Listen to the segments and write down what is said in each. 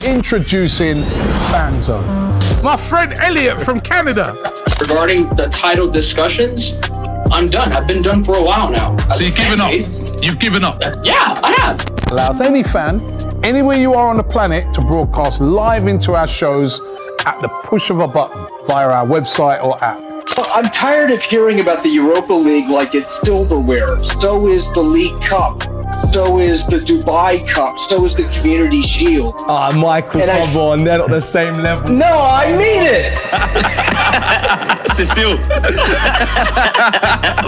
Introducing FANZONE. My friend Elliot from Canada. Regarding the title discussions, I'm done. I've been done for a while now. So you've given up? You've given up? Yeah, I have. Allows any fan, anywhere you are on the planet, to broadcast live into our shows at the push of a button via our website or app. I'm tired of hearing about the Europa League like it's silverware. So is the League Cup. So is the Dubai Cup. So is the Community Shield. Michael, come on, they're not the same level. No, I mean it. Cecile.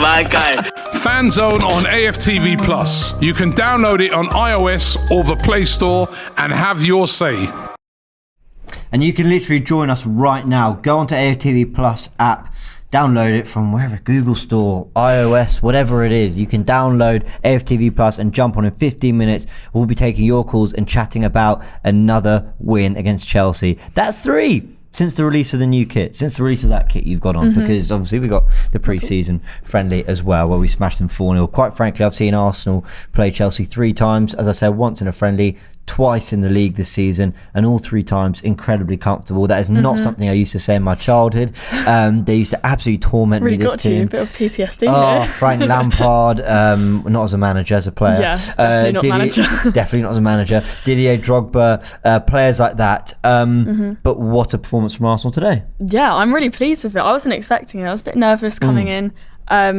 My guy. FANZONE on AFTV Plus. You can download it on iOS or the Play Store and have your say. And you can literally join us right now. Go onto AFTV Plus app, download it from wherever, Google Store, iOS, whatever it is. You can download AFTV Plus and jump on in 15 minutes. We'll be taking your calls and chatting about another win against Chelsea. That's 3 since the release of the new kit, since the release of that kit you've got on, because obviously we got the pre-season friendly as well, where we smashed them 4-0. Quite frankly, I've seen Arsenal play Chelsea 3 times, as I said, once in a friendly, twice in the league this season, and all 3 times incredibly comfortable. That is not something I used to say in my childhood. They used to absolutely torment me. Really got to you, a bit of PTSD. Oh, Frank Lampard, not as a manager, as a player. Yeah, definitely not manager. Definitely not as a manager. Didier Drogba, players like that. But what a performance from Arsenal today. Yeah, I'm really pleased with it. I wasn't expecting it. I was a bit nervous coming in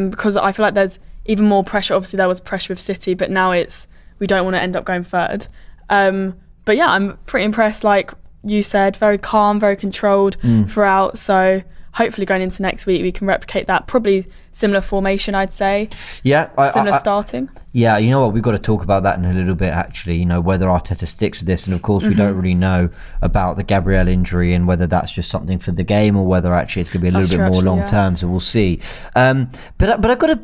because I feel like there's even more pressure. Obviously, there was pressure with City, but now we don't want to end up going third. But yeah, I'm pretty impressed. Like you said, very calm, very controlled throughout. So hopefully going into next week, we can replicate that. Probably similar formation, I'd say. Yeah. Similar starting. Yeah, you know what? We've got to talk about that in a little bit, actually. You know, whether Arteta sticks with this. And of course, we don't really know about the Gabriel injury and whether that's just something for the game or whether actually it's going to be a little bit more long term. So we'll see. But I've got to...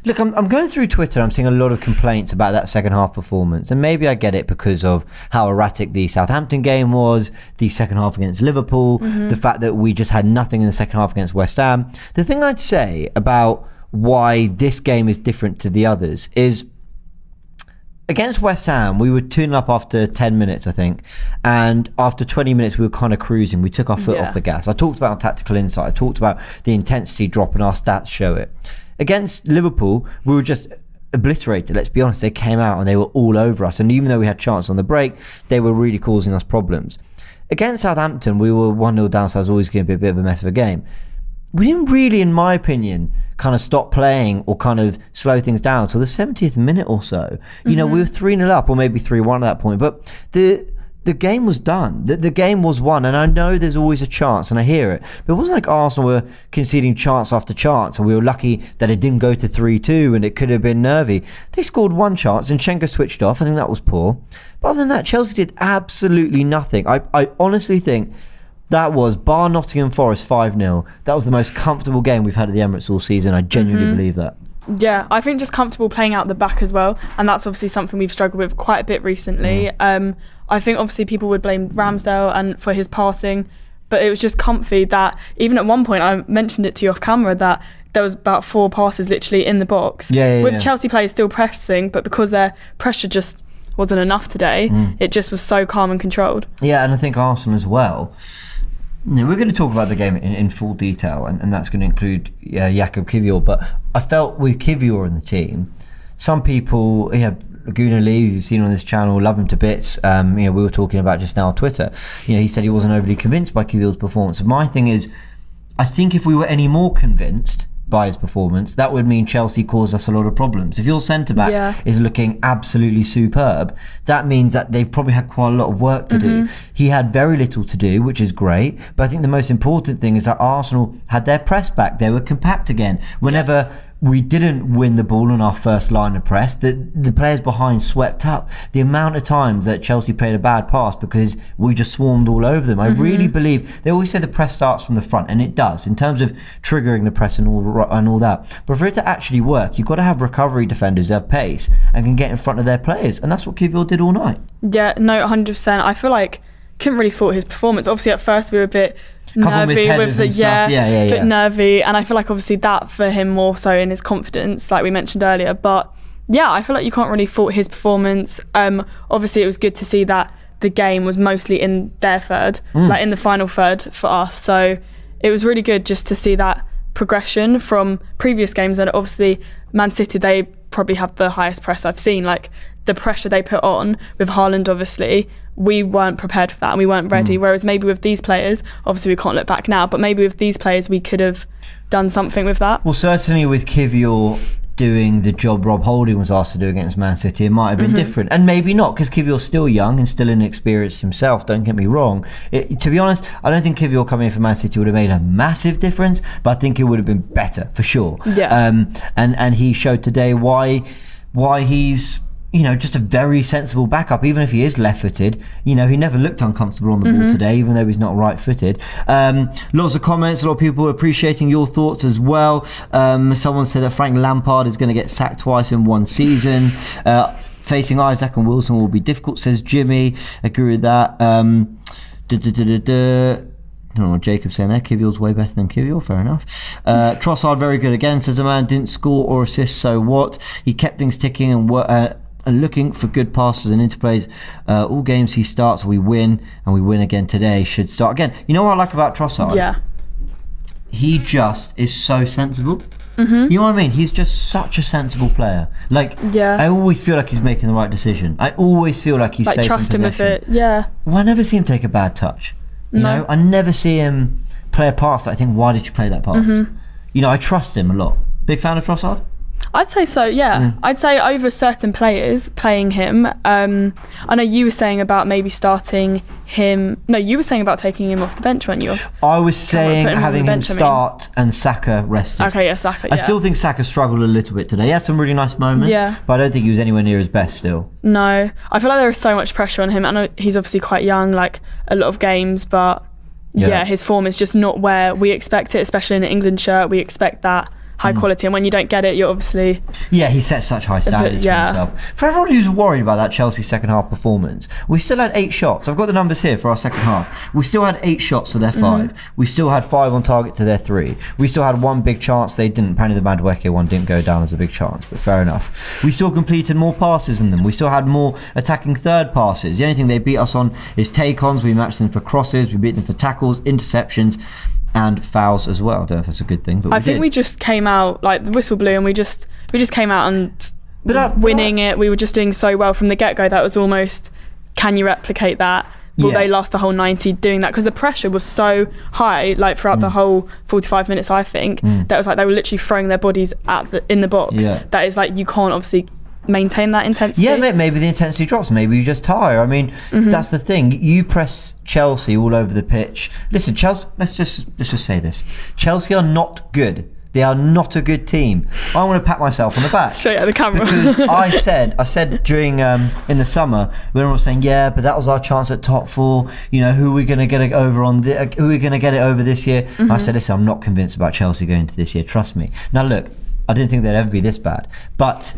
Look, I'm going through Twitter. I'm seeing a lot of complaints about that second half performance. And maybe I get it because of how erratic the Southampton game was, the second half against Liverpool, the fact that we just had nothing in the second half against West Ham. The thing I'd say about why this game is different to the others is against West Ham, we were 2-0 up after 10 minutes, I think. And after 20 minutes, we were kind of cruising. We took our foot off the gas. I talked about tactical insight. I talked about the intensity drop, and our stats show it. Against Liverpool, we were just obliterated. Let's be honest, they came out and they were all over us. And even though we had chances on the break, they were really causing us problems. Against Southampton, we were 1-0 down, so it was always going to be a bit of a mess of a game. We didn't really, in my opinion, kind of stop playing or kind of slow things down till the 70th minute or so. You know, we were 3-0 up or maybe 3-1 at that point. But the game was done. The game was won. And I know there's always a chance, and I hear it. But it wasn't like Arsenal were conceding chance after chance, and we were lucky that it didn't go to 3-2, and it could have been nervy. They scored one chance, and Zinchenko switched off. I think that was poor. But other than that, Chelsea did absolutely nothing. I honestly think that was, bar Nottingham Forest 5-0, that was the most comfortable game we've had at the Emirates all season. I genuinely believe that. Yeah, I think just comfortable playing out the back as well. And that's obviously something we've struggled with quite a bit recently. I think obviously people would blame Ramsdale and for his passing, but it was just comfy that even at one point, I mentioned it to you off camera, that there was about 4 passes literally in the box with Chelsea players still pressing, but because their pressure just wasn't enough today, it just was so calm and controlled. Yeah, and I think Arsenal as well. We're going to talk about the game in full detail, and that's going to include Jakub Kiwior, but I felt with Kiwior in the team, some people, Laguna Lee, who you've seen on this channel, love him to bits. We were talking about just now on Twitter. He said he wasn't overly convinced by Kiwior's performance. And my thing is, I think if we were any more convinced by his performance, that would mean Chelsea caused us a lot of problems. If your centre-back is looking absolutely superb, that means that they've probably had quite a lot of work to do. He had very little to do, which is great, but I think the most important thing is that Arsenal had their press back. They were compact again. Whenever we didn't win the ball on our first line of press, the players behind swept up. The amount of times that Chelsea played a bad pass because we just swarmed all over them. I really believe, they always say the press starts from the front, and it does in terms of triggering the press and all that. But for it to actually work, you've got to have recovery defenders who have pace and can get in front of their players, and that's what Kiwior did all night. Yeah, no, 100%. I feel like couldn't really fault his performance. Obviously at first we were a bit nervy with the bit nervy, and I feel like obviously that for him more so in his confidence, like we mentioned earlier. But yeah, I feel like you can't really fault his performance. Obviously it was good to see that the game was mostly in their third, like in the final third for us. So it was really good just to see that progression from previous games. And obviously Man City, they probably have the highest press I've seen. Like the pressure they put on with Haaland, obviously, we weren't prepared for that and we weren't ready. Whereas maybe with these players, obviously we can't look back now, but maybe with these players we could have done something with that. Well, certainly with Kivior doing the job Rob Holding was asked to do against Man City, it might have been different. And maybe not, because Kivior's still young and still inexperienced himself, don't get me wrong. To be honest, I don't think Kivior coming in for Man City would have made a massive difference, but I think it would have been better, for sure. Yeah. And he showed today why he's, you know, just a very sensible backup, even if he is left-footed. You know, he never looked uncomfortable on the ball today, even though he's not right-footed. Lots of comments, a lot of people appreciating your thoughts as well. Someone said that Frank Lampard is going to get sacked twice in one season. Facing Isaac and Wilson will be difficult, says Jimmy. Agree with that. I don't know what Jacob's saying there. Kivior's way better than Kivior, fair enough. Trossard very good again, says a man didn't score or assist, so what? He kept things ticking and looking for good passes and interplays. All games he starts, we win, and we win again today. Should start again. You know what I like about Trossard? Yeah. He just is so sensible. You know what I mean? He's just such a sensible player. Like, I always feel like he's making the right decision. I always feel like he's like safe trust in him with possession. it. Yeah. Well, I never see him take a bad touch. You know, I never see him play a pass that I think, why did you play that pass? You know, I trust him a lot. Big fan of Trossard? I'd say so, yeah. I'd say over certain players playing him. I know you were saying about maybe starting him. No, you were saying about taking him off the bench, weren't you? I was saying having him start and Saka rested. Okay, yeah, Saka. I still think Saka struggled a little bit today. He had some really nice moments, but I don't think he was anywhere near his best still. No, I feel like there is so much pressure on him. I know he's obviously quite young, like a lot of games, but his form is just not where we expect it, especially in an England shirt. We expect that high quality, and when you don't get it, you're obviously he sets such high standards for himself. For everyone who's worried about that Chelsea second half performance, we still had 8 shots. I've got the numbers here for our second half. We still had 8 shots to their 5. We still had 5 on target to their 3. We still had 1 big chance. They didn't. Apparently the Madueke one didn't go down as a big chance, but fair enough. We still completed more passes than them. We still had more attacking third passes. The only thing they beat us on is take-ons. We matched them for crosses. We beat them for tackles, interceptions, and fouls as well. I don't know if that's a good thing, but I think we just came out, like the whistle blew and we just came out and winning it. We were just doing so well from the get-go that was almost, can you replicate that? Will they last the whole 90 doing that? Because the pressure was so high, like throughout the whole 45 minutes, I think, that was like they were literally throwing their bodies in the box. That is like, you can't obviously maintain that intensity. Maybe the intensity drops. Maybe you just tire. I mean, that's the thing. You press Chelsea all over the pitch. Listen, Chelsea. Let's just say this: Chelsea are not good. They are not a good team. I want to pat myself on the back straight at the camera because I said during in the summer when everyone was saying, but that was our chance at top 4. You know, who are we going to get it over on? Who are we going to get it over this year? I said, listen, I'm not convinced about Chelsea going into this year. Trust me. Now look, I didn't think they'd ever be this bad, but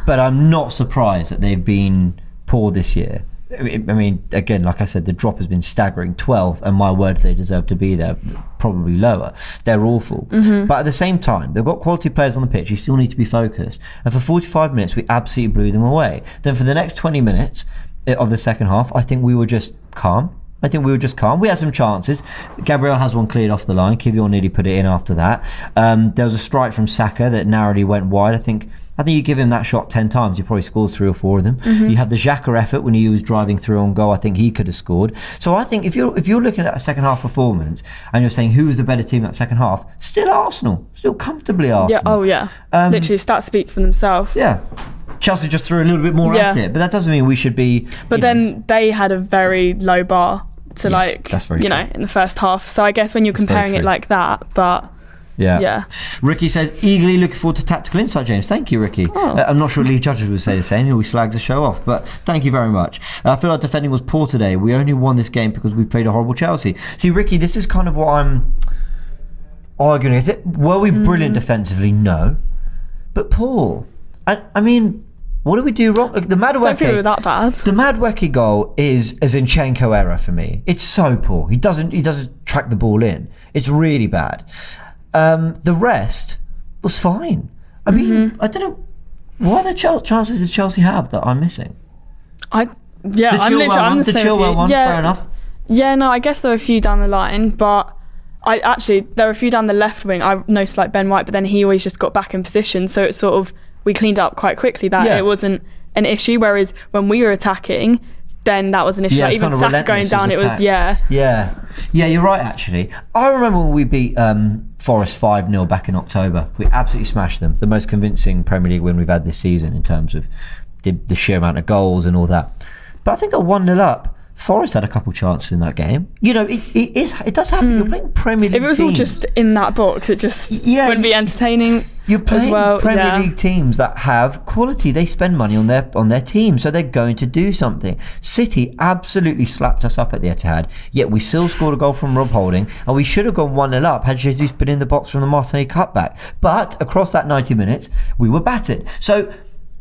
I'm not surprised that they've been poor this year. I mean, again, like I said, the drop has been staggering. 12th, and my word, they deserve to be there, probably lower. They're awful. But at the same time, they've got quality players on the pitch. You still need to be focused. And for 45 minutes, we absolutely blew them away. Then for the next 20 minutes of the second half, I think we were just calm. We had some chances. Gabriel has one cleared off the line. Kivior nearly put it in after that. There was a strike from Saka that narrowly went wide. I think you give him that shot 10 times, he probably scores 3 or 4 of them. You had the Xhaka effort when he was driving through on goal. I think he could have scored. So I think if you're looking at a second half performance and you're saying who was the better team in that second half, still Arsenal, still comfortably Arsenal. Literally, stats speak for themselves. Chelsea just threw a little bit more at it, but that doesn't mean we should be. But then they had a very low bar to that's very true. in the first half. So I guess when you're comparing it like that, but. Yeah. Ricky says, eagerly looking forward to tactical insight, James. Thank you, Ricky. I'm not sure Lee Judges would say the same. He always slags the show off, but thank you very much. I feel like defending was poor today. We only won this game because we played a horrible Chelsea. See, Ricky, this is kind of what I'm arguing. Is it? Were we brilliant defensively? No. But poor. I mean, what did we do wrong? The Madueke, don't think we were that bad. The Madueke goal is a Zinchenko error for me. It's so poor. He doesn't track the ball in. It's really bad. The rest was fine. I mean, I don't know, what are the chances did Chelsea have that I'm missing? I Yeah, I'm the same. Chilwell one, yeah, fair enough. Yeah, no, I guess there were a few down the line, but there were a few down the left wing. I noticed like Ben White, but then he always just got back in position, so it's sort of, we cleaned up quite quickly that it wasn't an issue, whereas when we were attacking, then that was an issue. Yeah, like even Saka going down, it was Yeah, you're right actually. I remember when we beat Forest 5-0 back in October. We absolutely smashed them. The most convincing Premier League win we've had this season in terms of the sheer amount of goals and all that. But I think at 1-0 up, Forest had a couple chances in that game. You know, it does happen. You're playing Premier League If it was teams. all just in that box, it just wouldn't be entertaining. You're playing as well. Premier League teams that have quality. They spend money on their team, so they're going to do something. City absolutely slapped us up at the Etihad, yet we still scored a goal from Rob Holding, and we should have gone 1-0 up had Jesus been in the box from the Martinelli cutback. But across that 90 minutes, we were battered. So,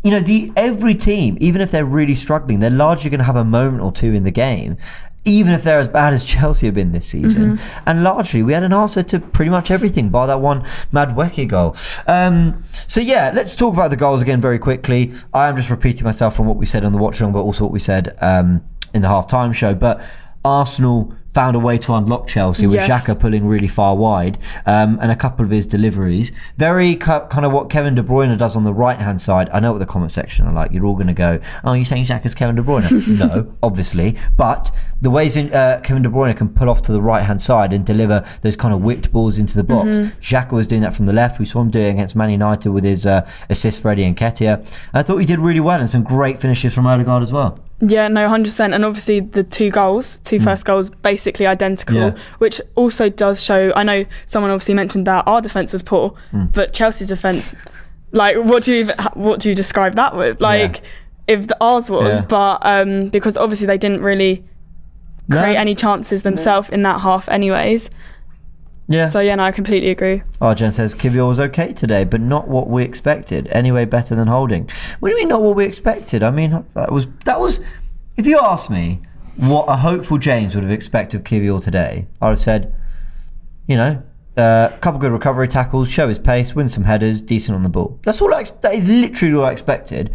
you know, every team, even if they're really struggling, they're largely going to have a moment or two in the game, even if they're as bad as Chelsea have been this season. And largely, we had an answer to pretty much everything, bar that one Madueke goal. So yeah, let's talk about the goals again very quickly. I am just repeating myself from what we said on the watch along, but also what we said in the half-time show. But Arsenal found a way to unlock Chelsea with Xhaka pulling really far wide and a couple of his deliveries. Very kind of what Kevin De Bruyne does on the right-hand side. I know what the comment section are like. You're all going to go, oh, you're saying Xhaka's Kevin De Bruyne? No, obviously. But the ways Kevin De Bruyne can pull off to the right-hand side and deliver those kind of whipped balls into the box. Xhaka was doing that from the left. We saw him doing it against Man United with his assist for Eddie Nketiah. I thought he did really well, and some great finishes from Odegaard as well. Yeah, no, 100%. And obviously the two first goals, basically identical, which also does show, I know someone obviously mentioned that our defence was poor, but Chelsea's defence, like, what do you describe that with? Like, if ours was, but because obviously they didn't really create any chances themselves in that half anyways. Yeah. So yeah, no, I completely agree. Arjen says Kivior was okay today, but not what we expected. Anyway, better than Holding. What do you mean not what we expected? I mean, that was. If you ask me what a hopeful James would have expected of Kivior today, I would have said, you know, a couple good recovery tackles, show his pace, win some headers, decent on the ball. That's all. That is literally what I expected,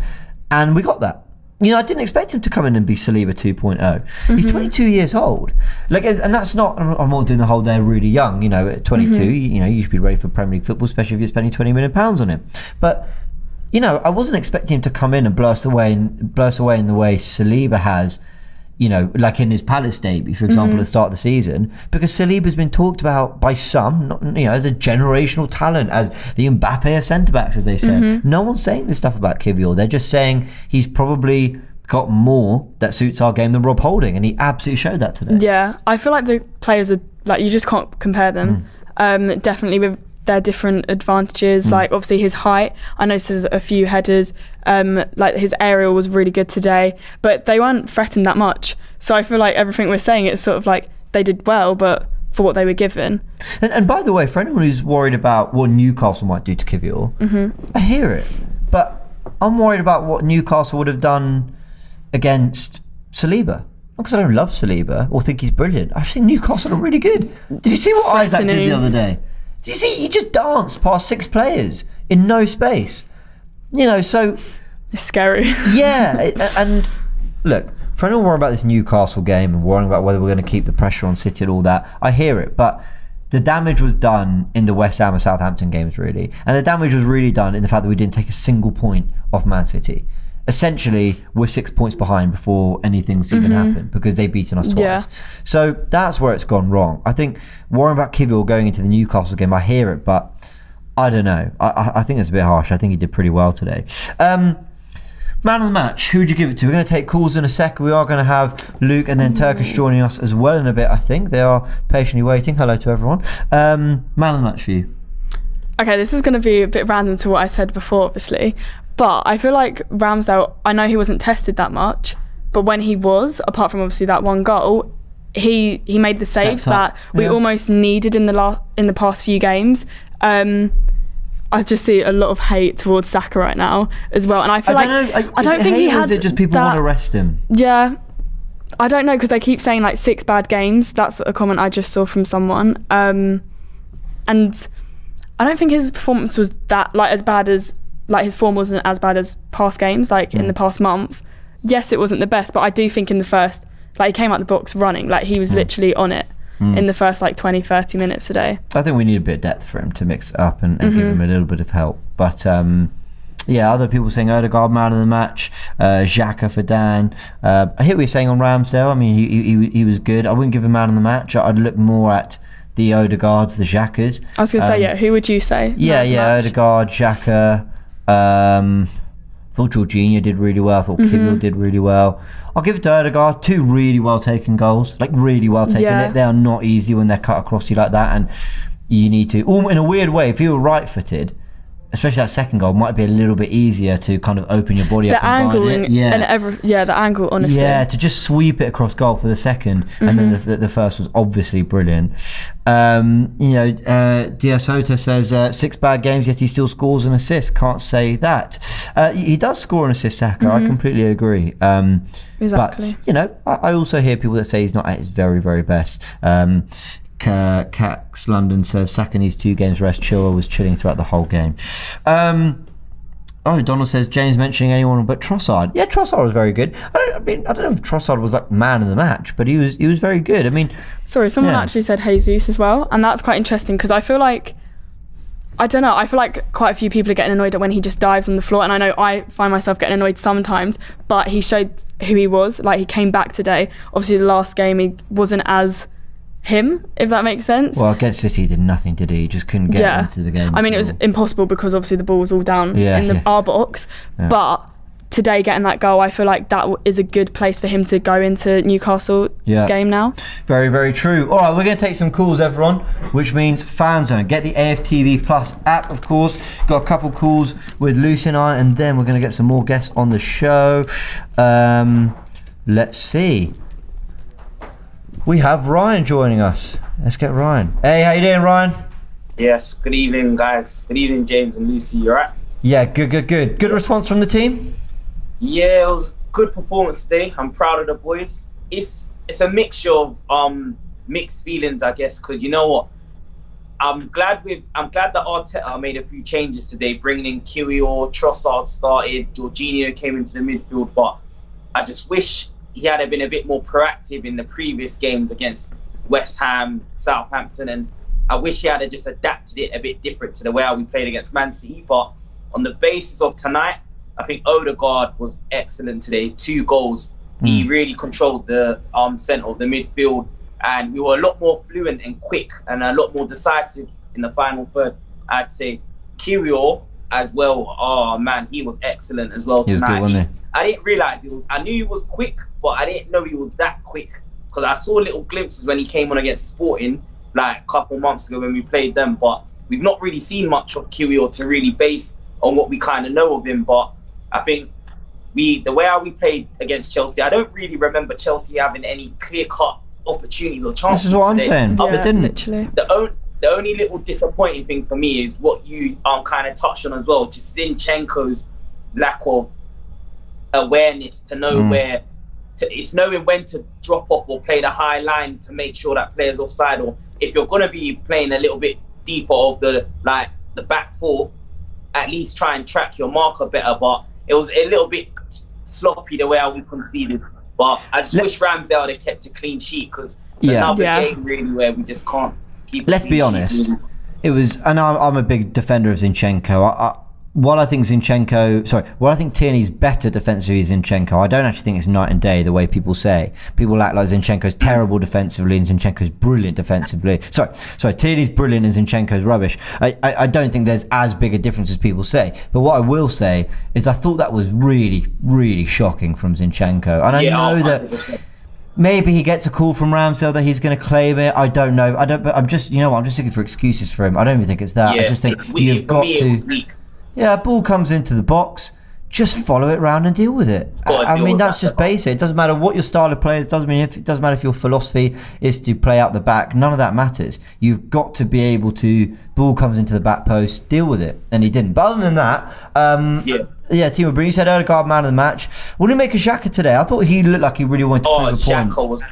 and we got that. You know, I didn't expect him to come in and be Saliba 2.0. He's 22 years old. Like, and that's not, I'm not doing the whole they're really young. You know, at 22, you know, you should be ready for Premier League football, especially if you're spending £20 million on him. But, you know, I wasn't expecting him to come in and blow us away in the way Saliba has, you know, like in his Palace debut, for example, at the start of the season, because Saliba's been talked about by some, not, you know, as a generational talent, as the Mbappe of centre-backs, as they say. No one's saying this stuff about Kivior. They're just saying he's probably got more that suits our game than Rob Holding, and he absolutely showed that today. Yeah, I feel like the players are, like, you just can't compare them. Definitely with their different advantages, like obviously his height, I noticed there's a few headers, like his aerial was really good today, but they weren't threatened that much, so I feel like everything we're saying, it's sort of like they did well, but for what they were given. And by the way, for anyone who's worried about what Newcastle might do to Kivior, I hear it, but I'm worried about what Newcastle would have done against Saliba. Not because I don't love Saliba or think he's brilliant. I think Newcastle are really good. Did you see what Isaac did the other day? Did you see? He just danced past 6 players in no space. You know, so... It's scary. Yeah, and look, for anyone worrying about this Newcastle game and worrying about whether we're going to keep the pressure on City and all that, I hear it, but the damage was done in the West Ham and Southampton games, really. And the damage was really done in the fact that we didn't take a single point off Man City. Essentially, we're 6 points behind before anything's even happened because they've beaten us twice. Yeah. So that's where it's gone wrong. I think worrying about Kivior going into the Newcastle game, I hear it, but I don't know. I think it's a bit harsh. I think he did pretty well today. Man of the match, who would you give it to? We're going to take calls in a sec. We are going to have Luke and then Turkish joining us as well in a bit, I think. They are patiently waiting. Hello to everyone. Man of the match for you. Okay, this is going to be a bit random to what I said before, obviously. But I feel like Ramsdale, I know he wasn't tested that much, but when he was, apart from obviously that one goal, he made the saves that we almost needed in the past few games. I just see a lot of hate towards Saka right now as well, and I feel I don't think he had. Or is it just people want to arrest him? Yeah, I don't know, because they keep saying like 6 bad games. That's a comment I just saw from someone, and I don't think his performance was that as bad as. Like, his form wasn't as bad as past games, like in the past month. yes, it wasn't the best, but I do think in the first, like, he came out the box running, like he was literally on it in the first like 20-30 minutes today. I think we need a bit of depth for him to mix it up and give him a little bit of help. But yeah, other people saying Odegaard man of the match, Xhaka for Dan. I hear what you're saying on Ramsdale. I mean, he was good. I wouldn't give him man of the match. I'd look more at the Odegaards, the Xhakas. I was going to say, yeah, who would you say? Yeah, Odegaard, Xhaka. I thought Jorginho did really well. I thought Gabriel did really well. I'll give it to Odegaard. 2 really well taken goals, like really well taken. Yeah. They are not easy when they're cut across you like that, and you need to, in a weird way, if you were right-footed, especially that second goal, might be a little bit easier to kind of open your body up The and angle, guard it. the angle, honestly. Yeah, to just sweep it across goal for the second, and then the first was obviously brilliant. Diasota says 6 bad games, yet he still scores an assist. Can't say that. He does score an assist, Saka. I completely agree. Exactly. But I also hear people that say he's not at his very, very best. Cax London says Saka needs 2 games rest. Chilwell was chilling throughout the whole game. Donald says James mentioning anyone but Trossard. Yeah, Trossard was very good. I don't know if Trossard was like man of the match, but he was very good. I mean, sorry, someone actually said Jesus as well, and that's quite interesting because I feel like, I don't know, I feel like quite a few people are getting annoyed at when he just dives on the floor, and I know I find myself getting annoyed sometimes, but he showed who he was. Like, he came back today. Obviously the last game he wasn't as him, if that makes sense. Well, against City he did nothing, did he? He just couldn't get into the game. I mean, it was impossible because obviously the ball was all down in our box. Yeah. But today getting that goal, I feel like that is a good place for him to go into Newcastle's game now. Very, very true. All right, we're going to take some calls, everyone, which means FANZONE. Get the AFTV Plus app, of course. Got a couple calls with Lucy and I, and then we're going to get some more guests on the show. Let's see. We have Ryan joining us. Let's get Ryan. Hey, how you doing, Ryan? Yes, good evening, guys. Good evening, James and Lucy. You alright? Yeah, good. Good response from the team? Yeah, it was a good performance today. I'm proud of the boys. It's a mixture of mixed feelings, I guess, because you know what? I'm glad that Arteta made a few changes today, bringing in Kiwior, Trossard started, Jorginho came into the midfield, but I just wish he had been a bit more proactive in the previous games against West Ham, Southampton, and I wish he had just adapted it a bit different to the way how we played against Man City. But on the basis of tonight, I think Odegaard was excellent today. His 2 goals, he really controlled the centre of the midfield, and we were a lot more fluent and quick and a lot more decisive in the final third. I'd say Kiwior as well. Oh man, he was excellent as well tonight. He was good, wasn't he? I didn't realise I knew he was quick, but I didn't know he was that quick because I saw little glimpses when he came on against Sporting like a couple months ago when we played them, but we've not really seen much of Kiwior to really base on what we kind of know of him. But I think the way how we played against Chelsea, I don't really remember Chelsea having any clear-cut opportunities or chances. This is what I'm saying. Yeah, they didn't. Literally. The only little disappointing thing for me is what you kind of touched on as well, just Zinchenko's lack of awareness to know it's knowing when to drop off or play the high line to make sure that player's offside, or if you're going to be playing a little bit deeper of the back 4, at least try and track your marker better. But it was a little bit sloppy the way how we conceded. But I just wish Ramsdale had kept a clean sheet because it's another game really where we just can't keep. Let's be honest. It was, and I'm a big defender of Zinchenko. While I think Tierney's better defensively than Zinchenko, I don't actually think it's night and day the way people say. People act like Zinchenko's terrible defensively and Zinchenko's brilliant defensively. Sorry, Tierney's brilliant and Zinchenko's rubbish. I don't think there's as big a difference as people say. But what I will say is I thought that was really, really shocking from Zinchenko. And I know 100%. That maybe he gets a call from Ramsdale that he's going to claim it. I don't know. But I'm just looking for excuses for him. I don't even think it's that. I just think you've got to. Yeah, ball comes into the box, just follow it round and deal with it. I mean, that's just basic. It doesn't matter what your style of play is. It doesn't matter if your philosophy is to play out the back. None of that matters. You've got to be able to, ball comes into the back post, deal with it. And he didn't. But other than that, Timo Breen, you said Odegaard man of the match. What did you make of Xhaka today? I thought he looked like he really wanted to prove a point. Xhaka was,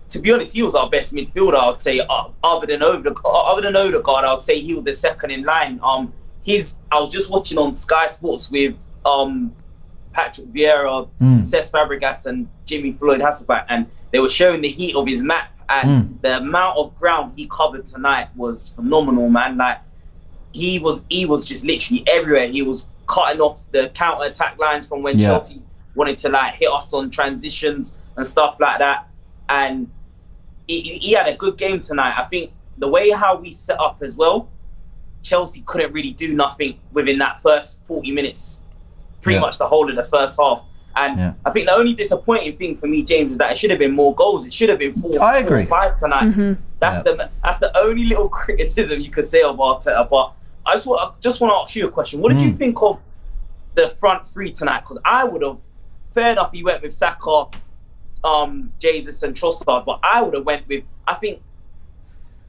to be honest, he was our best midfielder, I would say. Other than Odegaard, I would say he was the second in line. I was just watching on Sky Sports with Patrick Vieira, Cesc Fabregas, and Jimmy Floyd Hasselback, and they were showing the heat of his map, and the amount of ground he covered tonight was phenomenal, man. Like he was just literally everywhere. He was cutting off the counter-attack lines from when Chelsea wanted to like hit us on transitions and stuff like that. And he had a good game tonight. I think the way how we set up as well, Chelsea couldn't really do nothing within that first 40 minutes, pretty much the whole of the first half. And I think the only disappointing thing for me, James, is that it should have been more goals. It should have been 4 or 5 tonight. That's the only little criticism you could say of Arteta. But I just want to ask you a question. What did you think of the front three tonight? Because I would have, fair enough, he went with Saka, Jesus and Trossard, but I would have went with, I think,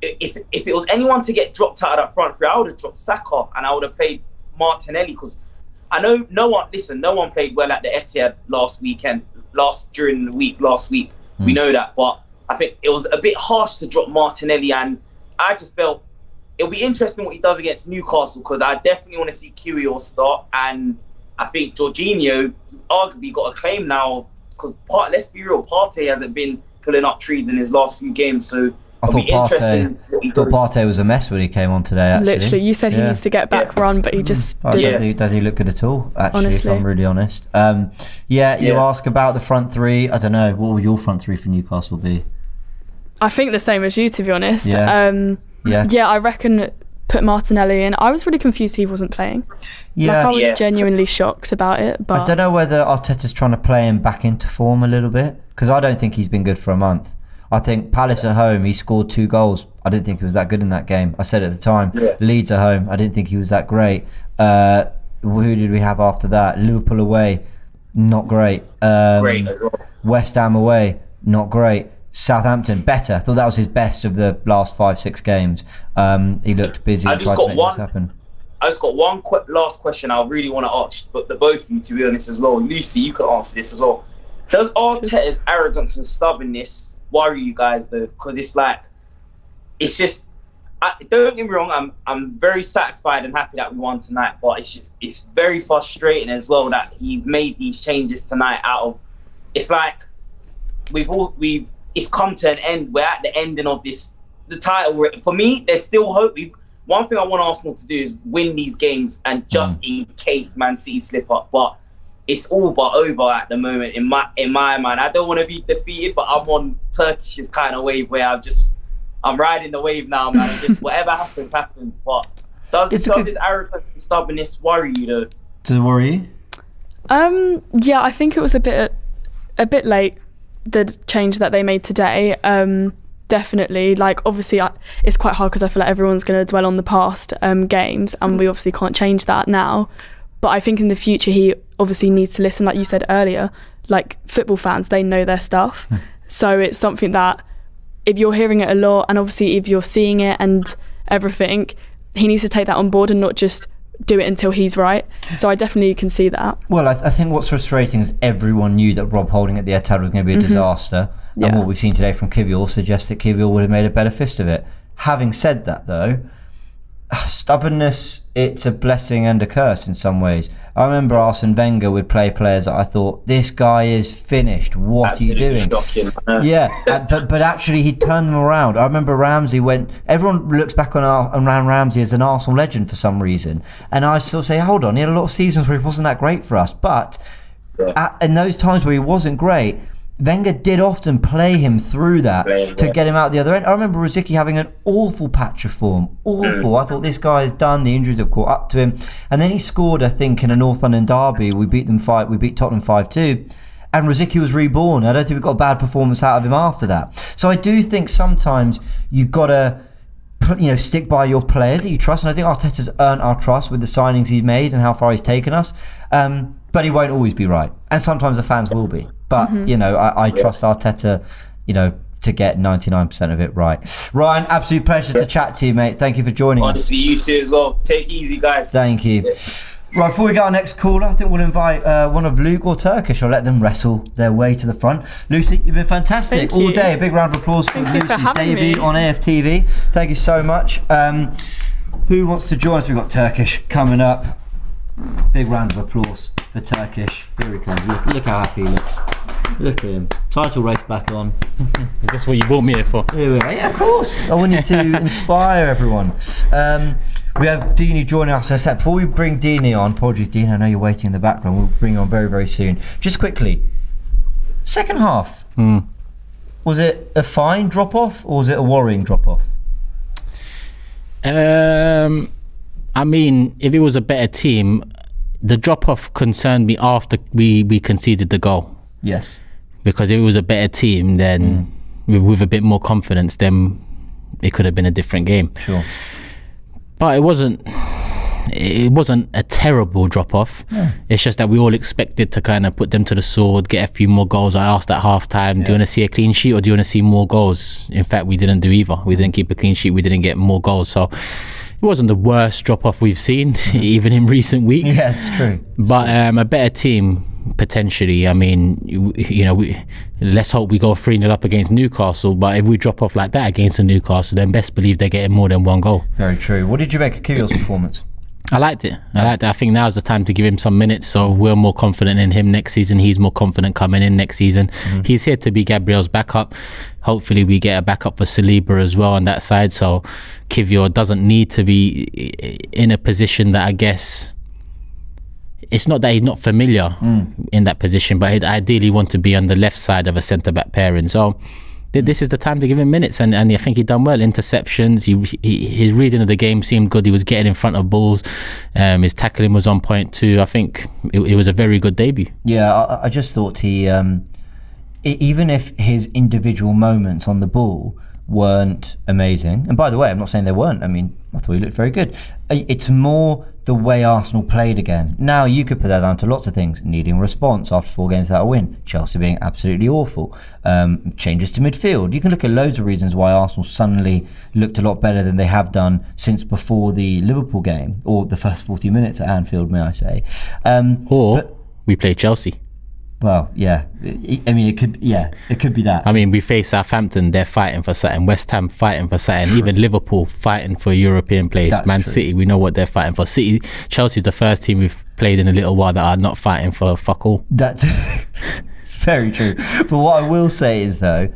if it was anyone to get dropped out of that front three, I would have dropped Saka and I would have played Martinelli, because I know no one played well at the Etihad last week. We know that, but I think it was a bit harsh to drop Martinelli, and I just felt it'll be interesting what he does against Newcastle, because I definitely want to see Kiwior start, and I think Jorginho arguably got a claim now, because let's be real, Partey hasn't been pulling up trees in his last few games, so I thought Partey was a mess when he came on today, actually. Literally, you said he needs to get back run, but he just didn't. Don't think he looked good at all, actually, honestly. if I'm really honest. You ask about the front three. I don't know, what would your front three for Newcastle be? I think the same as you, to be honest. Yeah. I reckon put Martinelli in. I was really confused he wasn't playing. I was genuinely shocked about it. But I don't know whether Arteta's trying to play him back into form a little bit, because I don't think he's been good for a month. I think Palace at home, he scored 2 goals. I didn't think he was that good in that game. I said at the time. Leeds at home, I didn't think he was that great. Who did we have after that? Liverpool away, not great. Great as well. West Ham away, not great. Southampton, better. I thought that was his best of the last 5-6 games. He looked busy. I just got one last question I really want to ask, but the both of you, to be honest, as well. Lucy, you could answer this as well. Does Arteta's arrogance and stubbornness worry you guys, though? Because it's just, don't get me wrong, I'm very satisfied and happy that we won tonight, but it's very frustrating as well that he's made these changes tonight it's like it's come to an end. We're at the ending of the title. For me, there's still hope. One thing I want Arsenal to do is win these games, and just in case Man City slip up, but it's all but over at the moment in my mind. I don't want to be defeated, but I'm on Turkish's kind of wave where I'm riding the wave now, man. Just whatever happens. But does his arrogance and stubbornness worry you, though? Does it worry you? Yeah, I think it was a bit late, the change that they made today. Definitely, obviously it's quite hard because I feel like everyone's going to dwell on the past games, and we obviously can't change that now. But I think in the future he obviously needs to listen, like you said earlier, like football fans, they know their stuff. So it's something that if you're hearing it a lot, and obviously if you're seeing it and everything, he needs to take that on board and not just do it until he's right. So I definitely can see that. Well, I think what's frustrating is everyone knew that Rob Holding at the Etihad was going to be a disaster. And what we've seen today from Kiwior suggests that Kiwior would have made a better fist of it. Having said that, though, stubbornness, it's a blessing and a curse in some ways. I remember Arsene Wenger would play players that I thought, this guy is finished, what are you doing? Shocking. But actually he turned them around. I remember Ramsey everyone looks back on Ramsey as an Arsenal legend for some reason, and I still say, hold on, he had a lot of seasons where he wasn't that great for us, but in those times where he wasn't great, Wenger did often play him through that to get him out the other end. I remember Rosicky having an awful patch of form. Awful. I thought this guy is done. The injuries have caught up to him. And then he scored, I think, in a North London derby. We beat Tottenham 5-2. And Rosicky was reborn. I don't think we got a bad performance out of him after that. So I do think sometimes you've got to stick by your players that you trust. And I think Arteta's earned our trust with the signings he's made and how far he's taken us. But he won't always be right. And sometimes the fans will be. But, I trust Arteta, to get 99% of it right. Ryan, absolute pleasure to chat to you, mate. Thank you for joining us. Honestly, you too as well. Take it easy, guys. Thank you. Right, before we get our next caller, I think we'll invite one of Luke or Turkish. I'll let them wrestle their way to the front. Lucy, you've been fantastic all day. A big round of applause for Lucy's debut on AFTV. Thank you so much. Who wants to join us? We've got Turkish coming up. Big round of applause for Turkish. Here he comes. Look how happy he looks. Look at him. Title race back on. Is this what you brought me here for? Here we are. Yeah, of course. I wanted to inspire everyone. We have Dini joining us in a sec. Before we bring Dini on, apologies Dini, I know you're waiting in the background. We'll bring you on very, very soon. Just quickly, second half. Was it a fine drop-off or was it a worrying drop-off? I mean, if it was a better team, the drop-off concerned me after we conceded the goal. Yes. Because if it was a better team, then with a bit more confidence, then it could have been a different game. Sure. But it wasn't a terrible drop-off. Yeah. It's just that we all expected to kind of put them to the sword, get a few more goals. I asked at half-time, do you want to see a clean sheet or do you want to see more goals? In fact, we didn't do either. We didn't keep a clean sheet. We didn't get more goals. So it wasn't the worst drop-off we've seen, even in recent weeks. Yeah, it's true. But a better team, potentially. I mean, let's hope we go 3-0 up against Newcastle. But if we drop off like that against Newcastle, then best believe they're getting more than one goal. Very true. What did you make of Kyrgios' performance? I liked it. I think now's the time to give him some minutes, so we're more confident in him next season. He's more confident coming in next season. He's here to be Gabriel's backup. Hopefully we get a backup for Saliba as well on that side, so Kvyat doesn't need to be in a position that, I guess, it's not that he's not familiar in that position, but he'd ideally want to be on the left side of a centre-back pairing. So this is the time to give him minutes, and I think he done well. Interceptions, his reading of the game seemed good. He was getting in front of balls. His tackling was on point too. I think it was a very good debut. Yeah, I just thought he, even if his individual moments on the ball weren't amazing, and by the way, I'm not saying they weren't. I mean, I thought he looked very good. It's more the way Arsenal played again. Now, you could put that down to lots of things. Needing response after 4 games without a win. Chelsea being absolutely awful. Changes to midfield. You can look at loads of reasons why Arsenal suddenly looked a lot better than they have done since before the Liverpool game, or the first 40 minutes at Anfield, may I say. We played Chelsea. Well, yeah. I mean, it could be that. I mean, we face Southampton, they're fighting for something. West Ham fighting for something. Even Liverpool fighting for a European place. That's Man true. City, we know what they're fighting for. Chelsea's the first team we've played in a little while that are not fighting for fuck all. That's it's very true. But what I will say is, though,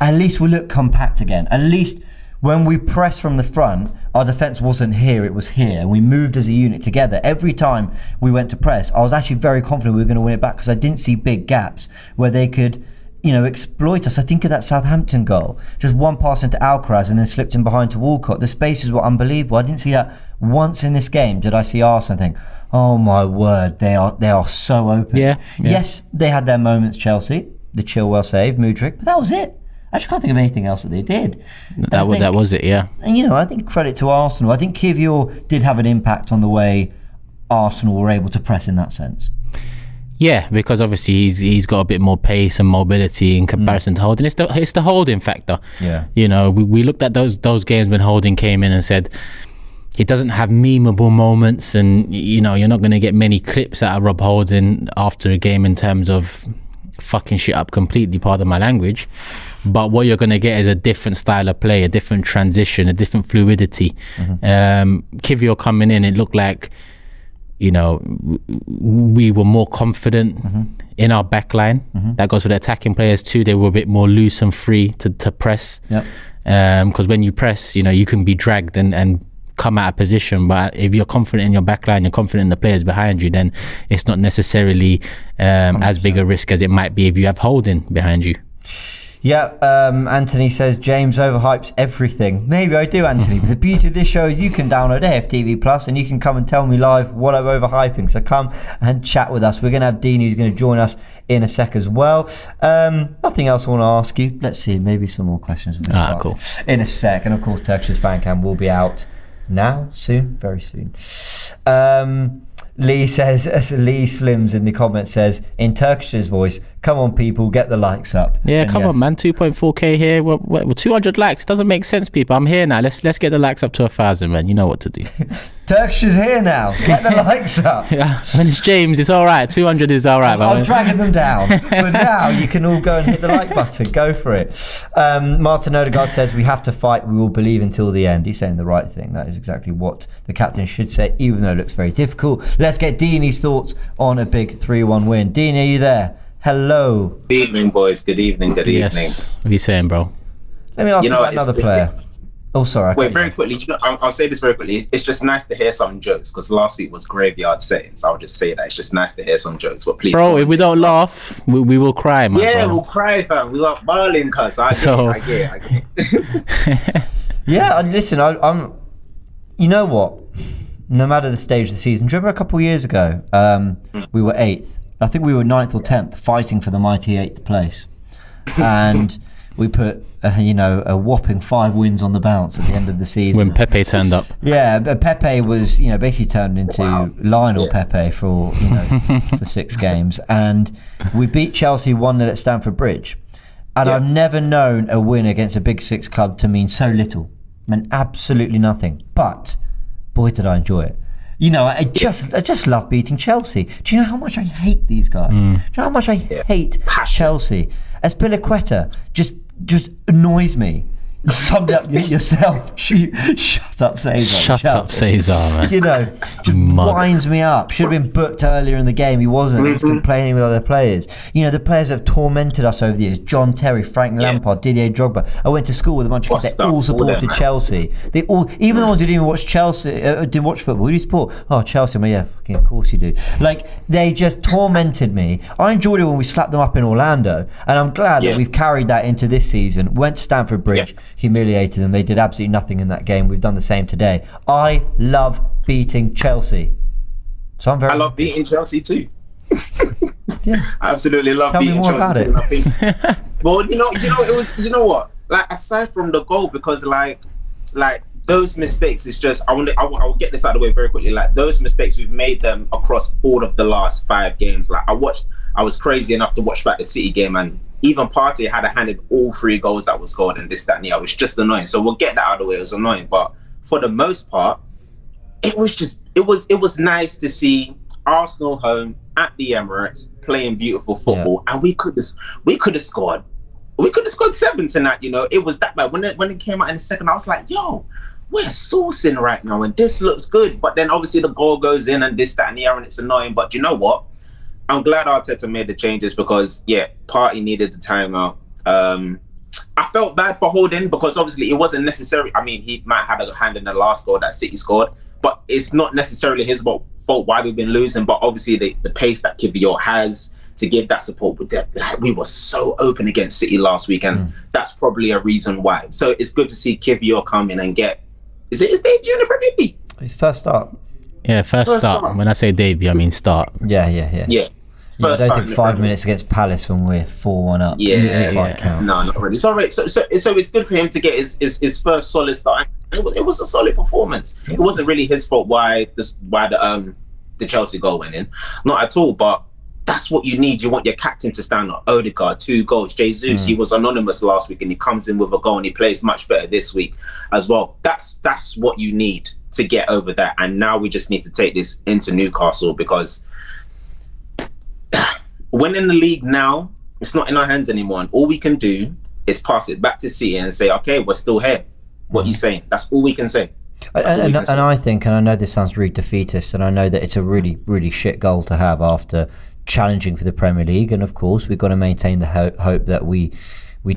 at least we look compact again. At least when we pressed from the front, our defence wasn't here, it was here, and we moved as a unit together. Every time we went to press, I was actually very confident we were going to win it back, because I didn't see big gaps where they could, exploit us. I think of that Southampton goal, just one pass into Alcaraz and then slipped in behind to Walcott. The spaces were unbelievable. I didn't see that once in this game. Did I see Arsenal think, oh my word, they are so open. Yeah. Yes, they had their moments, Chelsea, the Chilwell save, Mudryk, but that was it. I just can't think of anything else that they did. That was it, yeah. And I think credit to Arsenal. I think Kvyat did have an impact on the way Arsenal were able to press in that sense. Yeah, because obviously he's got a bit more pace and mobility in comparison to Holding. It's the holding factor. Yeah. We looked at those games when Holding came in and said he doesn't have memeable moments, and you're not going to get many clips out of Rob Holding after a game in terms of fucking shit up completely, pardon my language. But what you're going to get is a different style of play, a different transition, a different fluidity. Kvyat coming in, it looked like, we were more confident in our back line. That goes for the attacking players too. They were a bit more loose and free to press. Because when you press, you can be dragged and come out of position. But if you're confident in your back line, you're confident in the players behind you, then it's not necessarily as big a risk as it might be if you have Holding behind you. Yeah, Anthony says James overhypes everything. Maybe I do, Anthony. But the beauty of this show is you can download AFTV Plus and you can come and tell me live what I'm overhyping. So come and chat with us. We're going to have Dean, who's going to join us in a sec as well. Nothing else I want to ask you. Let's see, maybe some more questions cool. in a sec. And of course, Turkish's fan cam will be out now, soon, very soon. Lee Slims in the comments says, in Turkish's voice, Come on, people, get the likes up. Yeah, And come on, man. 2.4k here. We're 200 likes. It doesn't make sense, people. I'm here now. Let's get the likes up to 1,000, man. You know what to do. Turkish is here now. Get the likes up. Yeah, when it's James, it's all right. 200 is all right. I was dragging them down. But now you can all go and hit the like button. Go for it. Martin Odegaard says, we have to fight. We will believe until the end. He's saying the right thing. That is exactly what the captain should say, even though it looks very difficult. Let's get Deeney's thoughts on a big 3-1 win. Deanie, are you there? Hello. Good evening, boys. Good evening. Good evening. What are you saying, bro? Let me ask you about another player. Oh, sorry. Wait, very quickly. I'll say this very quickly. It's just nice to hear some jokes because last week was graveyard settings. I'll just say that it's just nice to hear some jokes. But please, bro, if we don't laugh, we will cry, man. Yeah, we'll cry, fam. We love bowling, cuz. I get it. Yeah, and listen, I'm. You know what? No matter the stage of the season, do you remember a couple of years ago, we were 8th. I think we were 9th or 10th, fighting for the mighty 8th place, and we put a whopping 5 wins on the bounce at the end of the season when Pepe turned up. Yeah, but Pepe was basically turned into Lionel Pepe for for 6 games, and we beat Chelsea 1-0 at Stamford Bridge, and I've never known a win against a Big 6 club to mean so little. It meant absolutely nothing, but boy did I enjoy it. I just love beating Chelsea. Do you know how much I hate these guys? Do you know how much I hate Chelsea? Azpilicueta just annoys me. You summed up yourself. Shut up, Cesar. Shut up, Cesar, man. Just winds me up. Should have been booked earlier in the game. He wasn't. He's complaining with other players. The players that have tormented us over the years. John Terry, Frank Lampard, Didier Drogba. I went to school with a bunch of kids. They all supported Chelsea. They all, even the ones who didn't even watch Chelsea, didn't watch football. Who do you support? Oh, Chelsea. I'm like, yeah, fucking of course you do. They just tormented me. I enjoyed it when we slapped them up in Orlando, and I'm glad that we've carried that into this season. Went to Stamford Bridge. Humiliated them. They did absolutely nothing in that game. We've done the same today. I love beating Chelsea. So I'm very. I love beating Chelsea too. Yeah, I absolutely love beating Chelsea. Tell me more about it. Well, you know what? Like, aside from the goal, because like those mistakes is just I will get this out of the way very quickly. Like, those mistakes, we've made them across all of the last 5 games. Like, I was crazy enough to watch back the City game, and even Partey had a hand in all 3 goals that were scored, and this, that, and the other. It was just annoying. So we'll get that out of the way. It was annoying, but for the most part, it was nice to see Arsenal home at the Emirates playing beautiful football, and we could have scored. We could have scored 7 tonight. It was that bad. When it came out in the second, I was like, yo, we're saucing right now, and this looks good. But then obviously the goal goes in, and this, that, and the other, and it's annoying. But you know what? I'm glad Arteta made the changes because, Partey needed the timeout. I felt bad for Holding because obviously it wasn't necessary. I mean, he might have had a hand in the last goal that City scored, but it's not necessarily his fault why we've been losing. But obviously the pace that Kivior has to give that support with that, we were so open against City last week, and that's probably a reason why. So it's good to see Kivior come in and get. Is it his debut in the Premier League? His first start. Yeah, first start. When I say debut, I mean start. Yeah. I don't think 5 minutes against Palace when we're 4-1 up. No, not really. So it's good for him to get his first solid start. It was a solid performance. It wasn't really his fault why the Chelsea goal went in, not at all. But that's what you need. You want your captain to stand up. Odegaard, 2 goals. Jesus, he was anonymous last week, and he comes in with a goal, and he plays much better this week as well. That's what you need to get over that. And now we just need to take this into Newcastle, because winning the league now, it's not in our hands anymore, and all we can do is pass it back to City and say, okay, we're still here. What are you saying? That's all we can say. And I think, and I know this sounds really defeatist, and I know that it's a really, really shit goal to have after challenging for the Premier League, and of course we've got to maintain the hope that we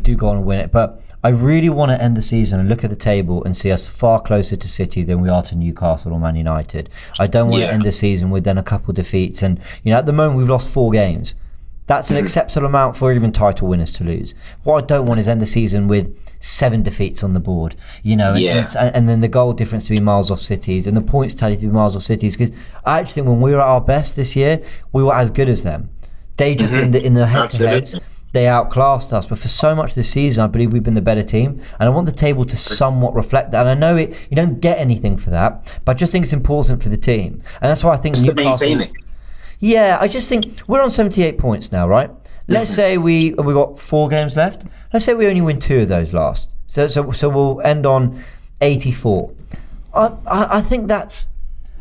do go on and win it. But I really want to end the season and look at the table and see us far closer to City than we are to Newcastle or Man United. I don't want to end the season with then a couple of defeats, and at the moment we've lost 4 games. That's an acceptable amount for even title winners to lose. What I don't want is end the season with 7 defeats on the board, and then the goal difference to be miles off Cities and the points tally to be miles off Cities. Because I actually think when we were at our best this year, we were as good as them. They just in the head-to-heads, they outclassed us. But for so much this season, I believe we've been the better team, and I want the table to somewhat reflect that. And I know you don't get anything for that, but I just think it's important for the team, and that's why I think Newcastle. Yeah, I just think we're on 78 points now, right? Let's say we got 4 games left. Let's say we only win 2 of those last. So we'll end on 84. I think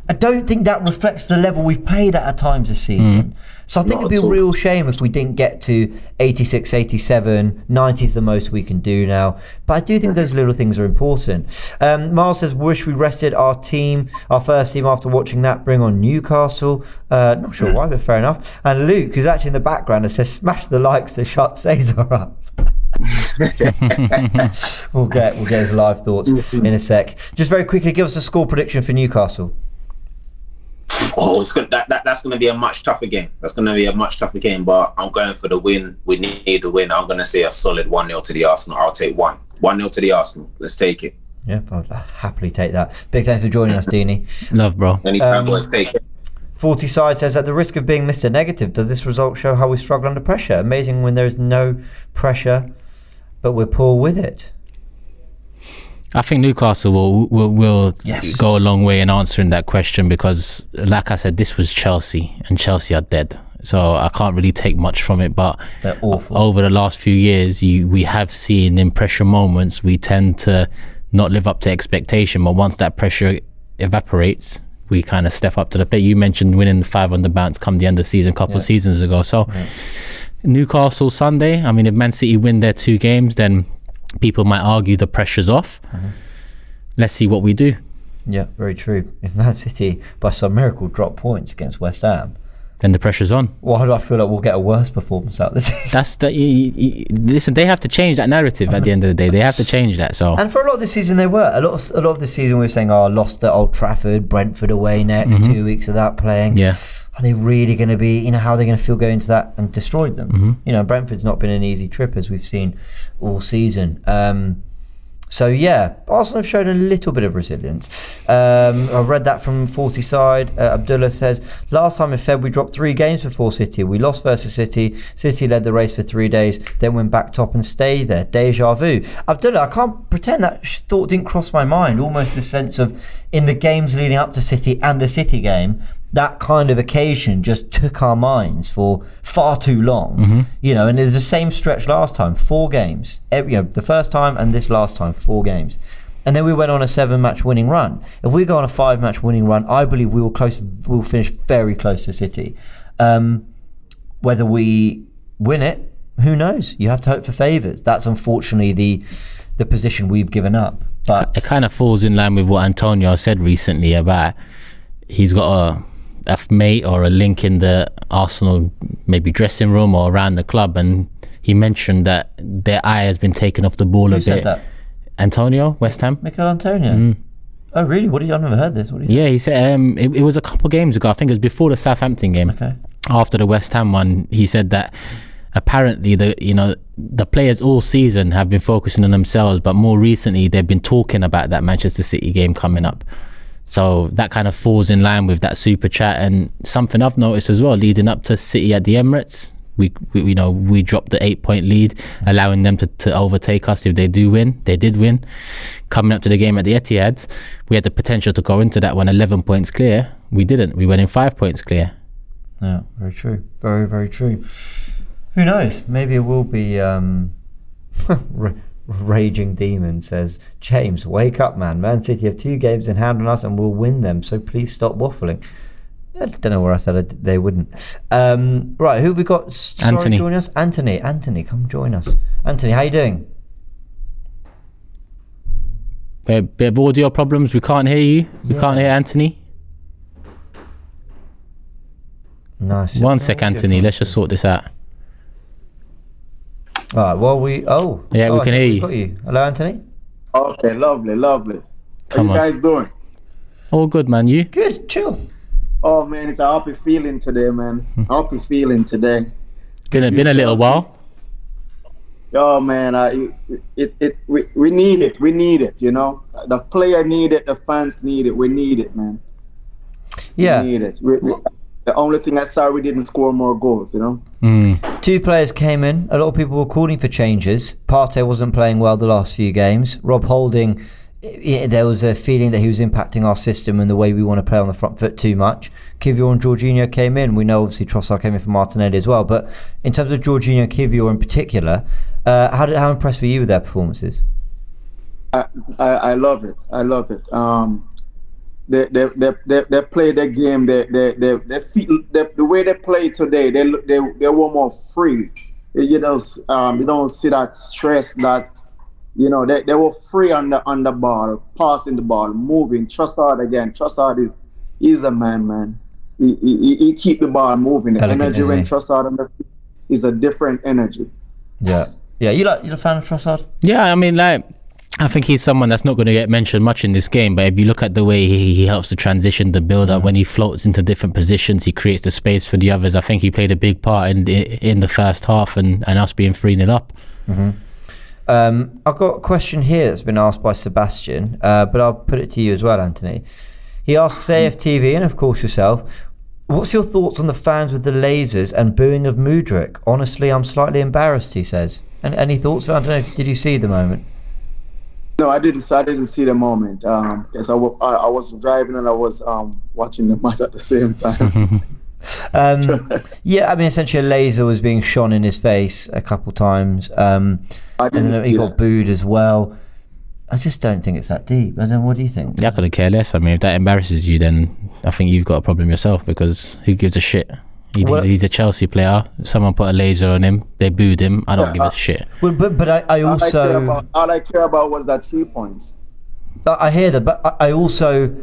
I don't think that reflects the level we've played at times this season. So I think it'd be a real shame if we didn't get to 86, 87, 90 is the most we can do now. But I do think those little things are important. Miles says, wish we rested our first team after watching that bring on Newcastle. Not sure why, but fair enough. And Luke, who's actually in the background, says, smash the likes to shut Cesar up. We'll get his live thoughts in a sec. Just very quickly, give us a score prediction for Newcastle. Oh, it's good. That's going to be a much tougher game. But I'm going for the win. We need the win. I'm going to say a solid 1-0 to the Arsenal. I'll take 1-0 to the Arsenal. Let's take it. Yeah, I'll happily take that. Big thanks for joining us, Dini. Love, bro. Anytime, boys, take it. 40 Side says, at the risk of being Mr. Negative, does this result show how we struggle under pressure? Amazing when there is no pressure, but we're poor with it. I think Newcastle will go a long way in answering that question because, like I said, this was Chelsea and Chelsea are dead. So I can't really take much from it. But they're awful. Over the last few years, we have seen in pressure moments, we tend to not live up to expectation. But once that pressure evaporates, we kind of step up to the plate. You mentioned winning 5 on the bounce come the end of the season a couple of seasons ago. So Newcastle Sunday, I mean, if Man City win their 2 games, then people might argue the pressure's off. Let's see what we do. Yeah, very true. If Man City, by some miracle, drop points against West Ham, then the pressure's on. Why do I feel like we'll get a worse performance out of the team? Listen, they have to change that narrative at the end of the day. They have to change that. So. And for a lot of the season, they were. A lot of the season, we were saying, lost at Old Trafford, Brentford away next, 2 weeks without playing. Yeah. Are they really going to be, how are they going to feel going into that and destroyed them? Brentford's not been an easy trip, as we've seen all season. So yeah, Arsenal have shown a little bit of resilience. I've read that from 40 Side. Abdullah says, last time in Feb we dropped 3 games before City. We lost versus City. City led the race for 3 days, then went back top and stayed there. Deja vu. Abdullah, I can't pretend that thought didn't cross my mind. Almost the sense of, in the games leading up to City and the City game, that kind of occasion just took our minds for far too long. And there's the same stretch last time, 4 games. The first time and this last time, 4 games. And then we went on a 7-match winning run. If we go on a 5-match winning run, I believe we'll finish very close to City. Whether we win it, who knows? You have to hope for favours. That's unfortunately the position we've given up. But it kind of falls in line with what Antonio said recently about he's got a mate or a link in the Arsenal maybe dressing room or around the club, and he mentioned that their eye has been taken off the ball a bit. Who said that? Antonio, West Ham. Mikel Antonio. Oh really? I've never heard this. He said it was a couple games ago. I think it was before the Southampton game. Okay. After the West Ham one, he said that apparently the players all season have been focusing on themselves, but more recently they've been talking about that Manchester City game coming up. So that kind of falls in line with that super chat. And something I've noticed as well, leading up to City at the Emirates, we dropped the 8-point lead, allowing them to overtake us if they do win. They did win. Coming up to the game at the Etihad, we had the potential to go into that one 11 points clear. We didn't. We went in 5 points clear. Yeah, very true. Very, very true. Who knows? Maybe it will be... Raging Demon says, James, wake up, man. Man City have 2 games in hand on us and we'll win them, so please stop waffling. I don't know where I said they wouldn't. Right, who have we got? Anthony. Joining us? Anthony, come join us. Anthony, how you doing? A bit of audio problems. We can't hear you. We can't hear Anthony. Nice. One sec, Anthony. Let's just sort this out. Right, well, we can hear you. Got you. Hello, Anthony. Okay, lovely. How you guys doing? All good, man. You? Good, chill. Oh man, it's a happy feeling today, man. Happy feeling today. Been a little while. Oh man, we need it. We need it. The player need it. The fans need it. We need it, man. Yeah. We need it. The only thing I saw, we didn't score more goals, 2 players came in. A lot of people were calling for changes. Partey wasn't playing well the last few games. Rob Holding there was a feeling that he was impacting our system and the way we want to play on the front foot too much. Kiwior and Jorginho came in. We know obviously Trossard came in for Martinelli as well. But in terms of Jorginho and Kiwior in particular, how impressed were you with their performances? I love it. I love it. They play their game. They feel the way they play today. They were more free. You know, you don't see that stress that. You know, they were free on the ball, passing the ball, moving. Trossard again. Trossard is a man. He keep the ball moving. The energy when Trossard on the field is a different energy. Yeah. You're a fan of Trossard? Yeah, I mean, like, I think he's someone that's not going to get mentioned much in this game. But if you look at the way he helps to transition the build up, when he floats into different positions, he creates the space for the others. I think he played a big part in the first half and us being 3-0 up. Mm-hmm. I've got a question here that's been asked by Sebastian, but I'll put it to you as well, Anthony. He asks AFTV and of course yourself, what's your thoughts on the fans with the lasers and booing of Mudryk? Honestly, I'm slightly embarrassed, he says. And any thoughts? I don't know, did you see the moment? No, I didn't see the moment. Yes, I was driving and I was watching the match at the same time. Yeah, I mean, essentially a laser was being shone in his face a couple times. And then he got booed as well. I just don't think it's that deep. I don't know, what do you think? Yeah, I couldn't care less. I mean, if that embarrasses you, then I think you've got a problem yourself, because who gives a shit? He's a Chelsea player. If someone put a laser on him, they booed him. I don't give a shit. Well, but I also... All I care about was that 3 points. I hear that, but I also...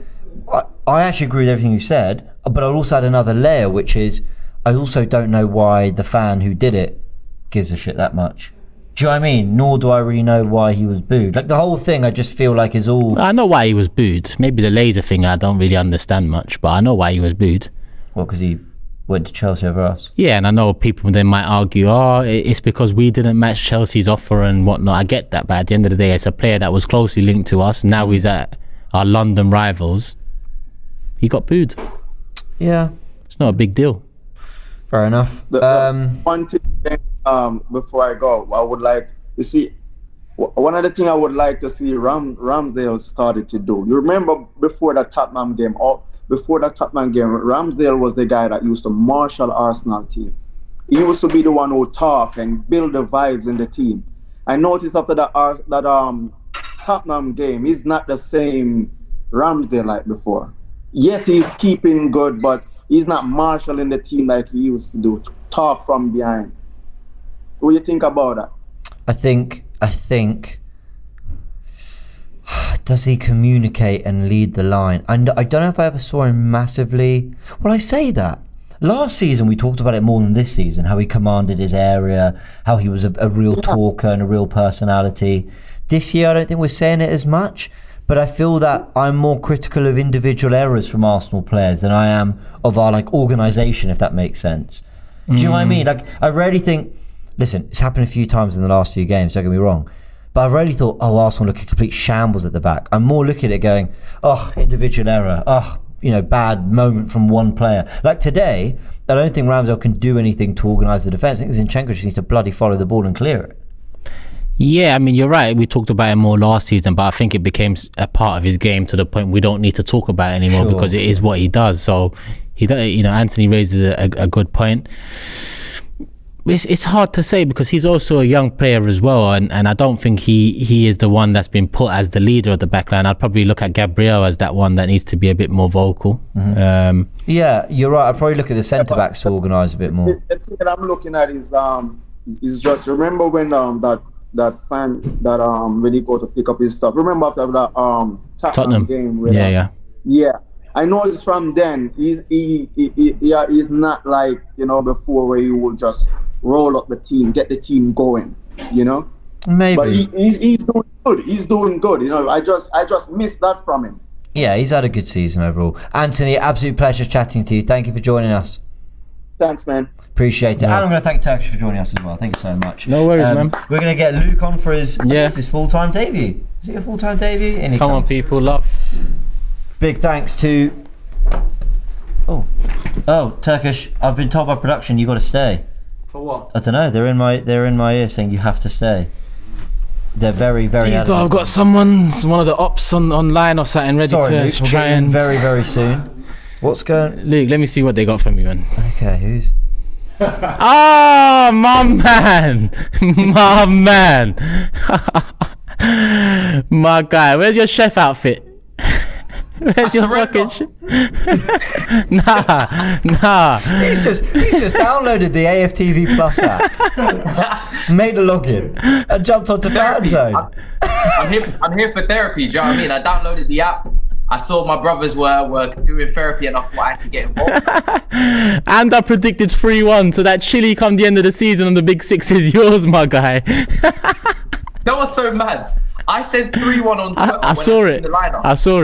I actually agree with everything you said, but I also had another layer, which is I also don't know why the fan who did it gives a shit that much. Do you know what I mean? Nor do I really know why he was booed. Like, the whole thing, I just feel like is all... I know why he was booed. Maybe the laser thing I don't really understand much, but I know why he was booed. Well, because he went to Chelsea over us. Yeah, and I know people then might argue, it's because we didn't match Chelsea's offer and whatnot. I get that, but at the end of the day, it's a player that was closely linked to us. Now he's at our London rivals. He got booed. Yeah. It's not a big deal. Fair enough. One thing, before I go, I would like to see, one of the things I would like to see Ramsdale started to do. You remember before the Tottenham game, Ramsdale was the guy that used to marshal Arsenal team. He used to be the one who talk and build the vibes in the team. I noticed after that Tottenham game, he's not the same Ramsdale like before. Yes, he's keeping good, but he's not marshalling the team like he used to do. Talk from behind. What do you think about that? I think does he communicate and lead the line? I don't know if I ever saw him massively. Well, I say that. Last season we talked about it more than this season, how he commanded his area, how he was a real talker and a real personality. This year I don't think we're saying it as much. But I feel that I'm more critical of individual errors from Arsenal players than I am of our organisation, if that makes sense. Do you know what I mean? Like, I rarely think, listen, it's happened a few times in the last few games, don't get me wrong, but I rarely thought, Arsenal look a complete shambles at the back. I'm more looking at it going, individual error, bad moment from one player. Like today, I don't think Ramsdale can do anything to organise the defence. I think Zinchenko just needs to bloody follow the ball and clear it. Yeah, I mean, you're right. We talked about it more last season, but I think it became a part of his game to the point we don't need to talk about it anymore because it is what he does. So, Anthony raises a good point. It's hard to say because he's also a young player as well, and I don't think he is the one that's been put as the leader of the backline. I'd probably look at Gabriel as that one that needs to be a bit more vocal. Mm-hmm. Yeah, you're right. I'd probably look at the centre backs to organise a bit more. The thing that I'm looking at is just remember when that fan that when he go to pick up his stuff. Remember after that Tottenham game? Yeah. I know it's from then. He's not like before where he will just roll up the team, get the team going. Maybe. But he's doing good. He's doing good. I just missed that from him. Yeah, he's had a good season overall. Anthony, absolute pleasure chatting to you. Thank you for joining us. Thanks, man. Appreciate it. And I'm going to thank Turkish for joining us as well. Thank you so much. No worries, man. We're going to get Luke on for his full-time debut. Is it a full-time debut? Come on, people. Love. Big thanks to... Oh, Turkish. I've been told by production you got to stay. For what? I don't know. They're in my ear saying you have to stay. They're very, very. I've got one of the ops online or something ready Luke, to try and very, very soon. What's going? Luke, let me see what they got for me, man. Okay, who's? Oh, my man, my man, my guy. Where's your chef outfit? Where's your fucking Nah. He's just downloaded the AFTV Plus app, made a login, and jumped onto FANZONE. I'm here for therapy. Do you know what I mean? I downloaded the app. I saw my brothers were doing therapy, and I thought I had to get involved. And I predicted 3-1, so that Chile come the end of the season on the Big Six is yours, my guy. That was so mad. I said 3-1 on Twitter. I saw it.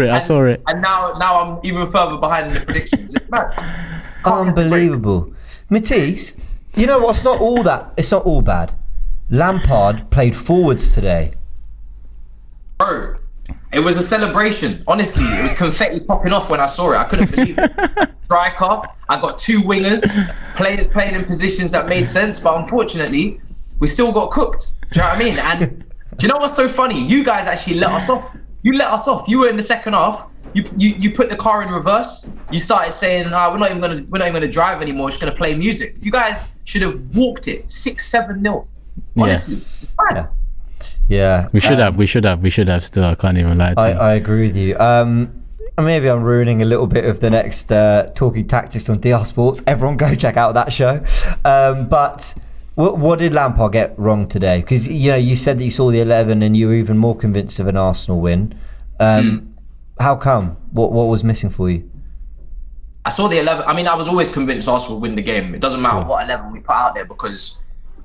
I saw it. And now I'm even further behind in the predictions. It's mad. Unbelievable. Matisse, you know what's not all that? It's not all bad. Lampard played forwards today. Bro, it was a celebration. Honestly, it was confetti popping off when I saw it. I couldn't believe it. Striker, I got 2 wingers, players playing in positions that made sense, but unfortunately, we still got cooked. Do you know what I mean? And do you know what's so funny? You guys actually let us off. You let us off. You were in the second half. You put the car in reverse. You started saying, we're not even gonna drive anymore. We're just gonna play music. You guys should have walked it 6-7-0. Honestly, it's fine. Yeah. We should have still. I can't even lie to you. I agree with you. Maybe I'm ruining a little bit of the next Talking Tactics on DR Sports. Everyone go check out that show. But what did Lampard get wrong today? Because you said that you saw the 11 and you were even more convinced of an Arsenal win. How come? What was missing for you? I saw the 11. I mean, I was always convinced Arsenal would win the game. It doesn't matter what 11 we put out there, because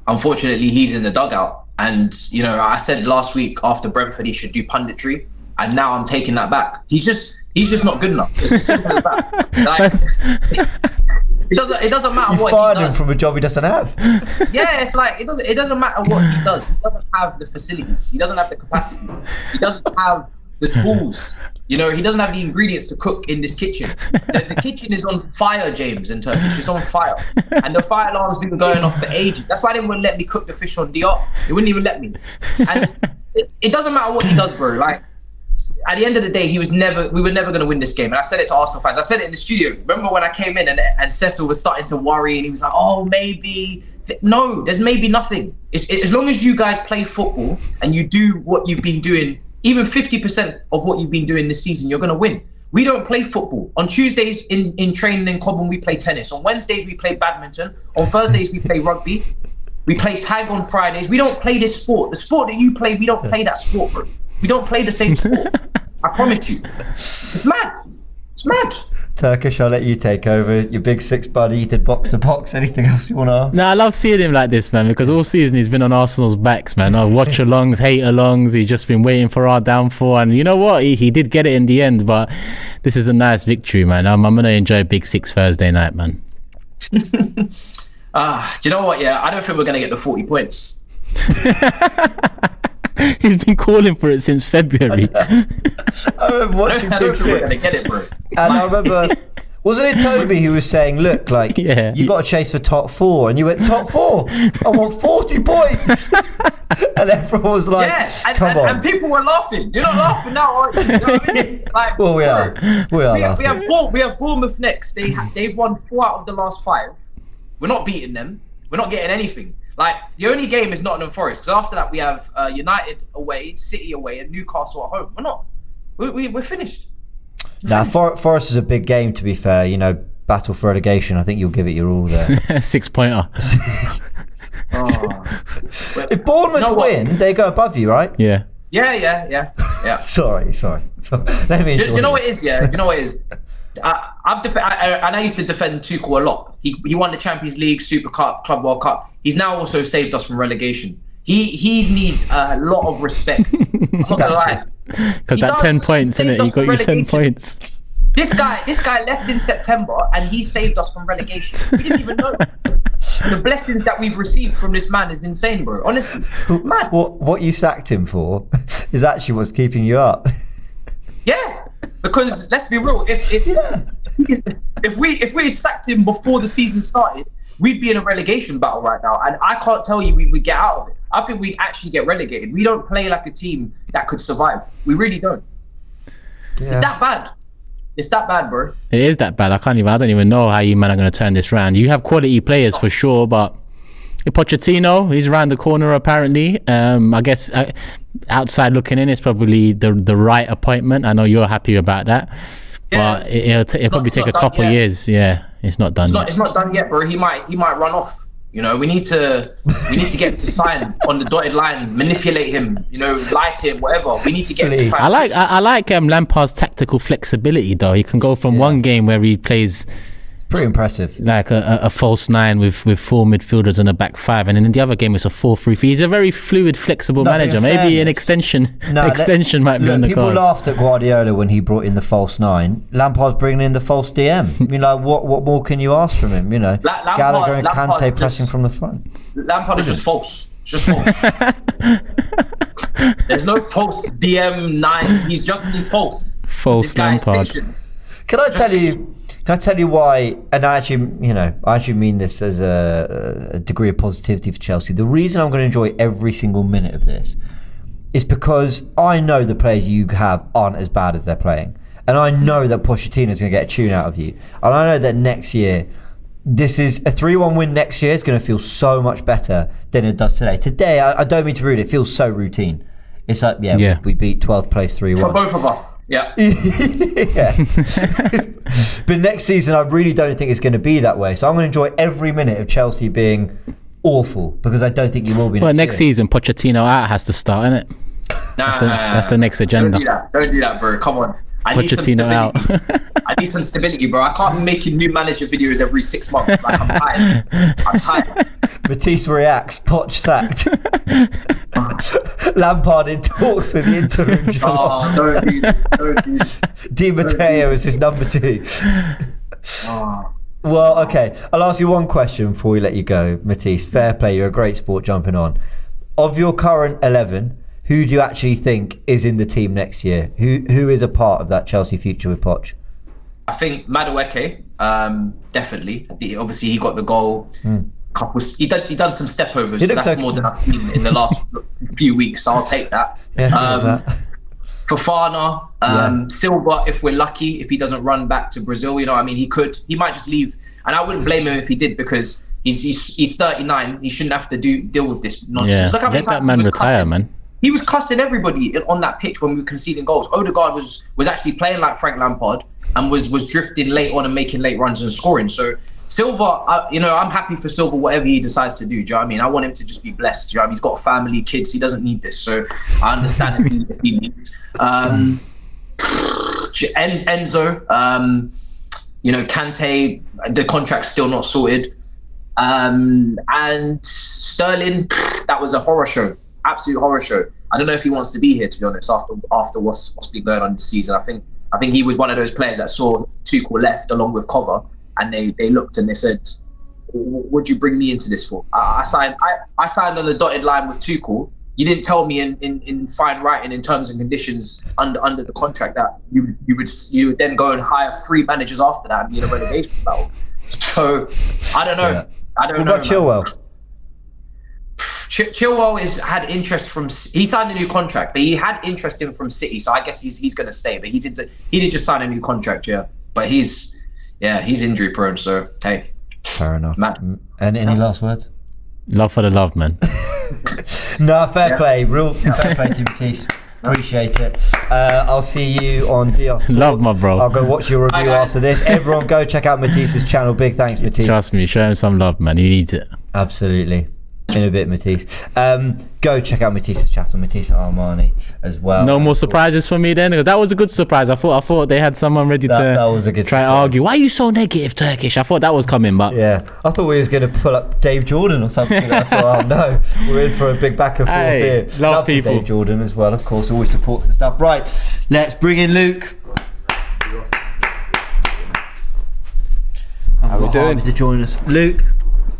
unfortunately he's in the dugout. And I said last week after Brentford he should do punditry, and now I'm taking that back. He's just not good enough. It's as simple as that. It doesn't matter what he does. You fired him from a job he doesn't have. Yeah, it's like it doesn't matter what he does. He doesn't have the facilities. He doesn't have the capacity. He doesn't have the tools. He doesn't have the ingredients to cook in this kitchen. The kitchen is on fire, James, in Turkish. It's on fire. And the fire alarm's been going off for ages. That's why they wouldn't let me cook the fish on DR. They wouldn't even let me. And it doesn't matter what he does, bro. Like, at the end of the day, we were never going to win this game. And I said it to Arsenal fans. I said it in the studio. Remember when I came in and Cecil was starting to worry and he was like, oh, maybe. No, there's maybe nothing. As long as you guys play football and you do what you've been doing, even 50% of what you've been doing this season, you're going to win. We don't play football. On Tuesdays in training in Cobham, we play tennis. On Wednesdays, we play badminton. On Thursdays, we play rugby. We play tag on Fridays. We don't play this sport. The sport that you play, we don't play that sport, bro. We don't play the same sport. I promise you. It's mad. It's mad. Turkish, I'll let you take over. Your Big Six buddy, you did box to box. Anything else you want to ask? No, I love seeing him like this, man, because all season he's been on Arsenal's backs, man. Watch alongs, hate alongs. He's just been waiting for our downfall, and you know what? He did get it in the end, but this is a nice victory, man. I'm gonna enjoy Big Six Thursday night, man. Do you know what? Yeah, I don't think we're gonna get the 40 points. He's been calling for it since February. I remember watching Big Six. We're gonna get it, bro. And I remember, wasn't it Toby who was saying, look, like, you got to chase for top 4. And you went, top 4? I want 40 points. And everyone was like, come on. And people were laughing. You're not laughing now, are you? You know what I mean? Like, well, we are. We have Bournemouth next. They've won 4 out of the last 5. We're not beating them. We're not getting anything. Like, the only game is Nottingham Forest. Because after that, we have United away, City away, and Newcastle at home. We're not. We're finished. Now, Forest is a big game, to be fair. Battle for relegation. I think you'll give it your all there. 6-pointer. If Bournemouth win, they go above you, right? Yeah. Yeah. Sorry. Let me do you know what it is? Yeah. Do you know what it is? I used to defend Tuchel a lot. He won the Champions League, Super Cup, Club World Cup. He's now also saved us from relegation. He needs a lot of respect. I'm not gonna lie. Because that 10 points, innit? You got your 10 points. This guy left in September and he saved us from relegation. We didn't even know. The blessings that we've received from this man is insane, bro. Honestly, man. What you sacked him for is actually what's keeping you up. Yeah, because let's be real. If we had sacked him before the season started, we'd be in a relegation battle right now, and I can't tell you we would get out of it. I think we'd actually get relegated. We don't play like a team that could survive. We really don't. Yeah. It's that bad. It's that bad, bro. It is that bad. I don't even know how you man are going to turn this around. You have quality players for sure, but Pochettino, he's around the corner apparently. I guess outside looking in, it's probably the right appointment. I know you're happy about that, but it'll probably take a couple of years. Yeah, it's not done yet. It's not done yet, bro. He might run off. You know, we need to get him to sign on the dotted line, manipulate him, you know, lie to him, whatever. We need to get him to sign. I like Lampard's tactical flexibility though. He can go from one game where he plays pretty impressive, like a false nine with 4 midfielders and a back 5, and then in the other game it's a 4-3-3. He's a very fluid, flexible manager. Maybe an extension might be on the people cards. Laughed at Guardiola when he brought in the false 9. Lampard's bringing in the false DM. I mean, like, what more can you ask from him? You know, Gallagher and Kante pressing from the front. Lampard is just false. Just false. There's no false DM 9. He's false. False Lampard. Can I tell you why? And I actually mean this as a degree of positivity for Chelsea. The reason I'm going to enjoy every single minute of this is because I know the players you have aren't as bad as they're playing, and I know that Pochettino's going to get a tune out of you, and I know that next year, this is a 3-1 win next year is going to feel so much better than it does today. Today, I don't mean to rude, it feels so routine. It's like, we beat 12th place 3-1. For both of us. Yeah. But next season, I really don't think it's going to be that way. So I'm going to enjoy every minute of Chelsea being awful, because I don't think you will be. Well, next season, Pochettino out has to start, isn't it? That's the next agenda. Don't do that, bro. Come on. Pochettino out. I need some stability, bro. I can't be making new manager videos every 6 months. Like, I'm tired. Matisse reacts. Poch sacked. Lampard in talks with the interim job. Oh, don't do that. Di Matteo is his number 2. Well, okay. I'll ask you one question before we let you go, Matisse. Fair play. You're a great sport jumping on. Of your current 11, who do you actually think is in the team next year? Who is a part of that Chelsea future with Poch? I think Madueke, definitely. Obviously, he got the goal. He done some step overs. So that's more than I've seen in the last few weeks. So I'll take that. Fofana, Silva, if we're lucky, if he doesn't run back to Brazil, you know, I mean, he might just leave, and I wouldn't blame him if he did, because he's 39. He shouldn't have to deal with this nonsense. Yeah, look how let that man retire, man. He was cussing everybody on that pitch when we were conceding goals. Odegaard was actually playing like Frank Lampard and was drifting late on and making late runs and scoring. So Silva, I'm happy for Silva, whatever he decides to do. Do you know what I mean? I want him to just be blessed. Do you know what I mean? He's got a family, kids. He doesn't need this. So I understand if he needs. Enzo, Kante, the contract's still not sorted. And Sterling, that was a horror show. Absolute horror show. I don't know if he wants to be here, to be honest, after what's been going on this season. I think he was one of those players that saw Tuchel left along with Cover, and they looked and they said, "What'd you bring me into this for?" I signed on the dotted line with Tuchel. You didn't tell me in fine writing, in terms and conditions under the contract, that you would then go and hire 3 managers after that and be in a relegation battle. So I don't know. Yeah. I don't know. What about Chilwell? Chilwell had interest he signed a new contract, but he had interest in from City, so I guess he's going to stay. But he did just sign a new contract, but he's injury prone. So hey, fair enough. And any last words? Love for the love, man. No, fair play, real fair play to you, Matisse. Appreciate it. I'll see you on DR Sports. Love my bro. I'll go watch your review after this. Everyone, go check out Matisse's channel. Big thanks, Matisse. Trust me, show him some love, man. He needs it. Absolutely. In a bit, Matisse. Go check out Matisse's channel, Matisse Armani, as well. No more surprises for me then? That was a good surprise. I thought they had someone ready that was a good try surprise. argue. Why are you so negative, Turkish? I thought that was coming, but yeah, I thought we was going to pull up Dave Jordan or something. I thought, oh no, we're in for a big back and forth here. Love people. Dave Jordan as well, of course, always supports the stuff. Right, let's bring in Luke. How we doing? To join us, Luke.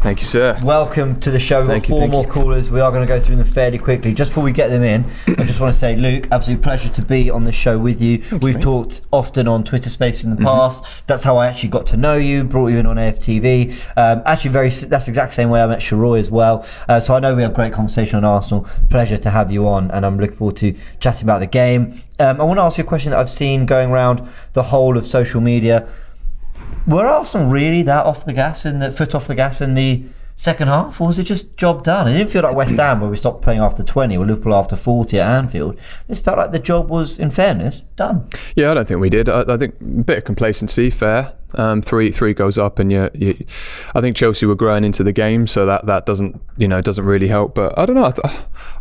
Thank you, sir. Welcome to the show. We've got four more callers. We are going to go through them fairly quickly. Just before we get them in, I just want to say, Luke, absolute pleasure to be on the show with you. We've talked often on Twitter Space in the past. That's how I actually got to know you, brought you in on AFTV. Actually, that's the exact same way I met Sharoy as well. So I know we have great conversation on Arsenal. Pleasure to have you on, and I'm looking forward to chatting about the game. I want to ask you a question that I've seen going around the whole of social media. Were Arsenal really that foot off the gas in the second half, or was it just job done? It didn't feel like West Ham where we stopped playing after 20 or Liverpool after 40 at Anfield. This felt like the job was, in fairness, done. Yeah, I don't think we did. I think a bit of complacency, fair. Three goes up, and I think Chelsea were growing into the game, so that doesn't really help. But I don't know.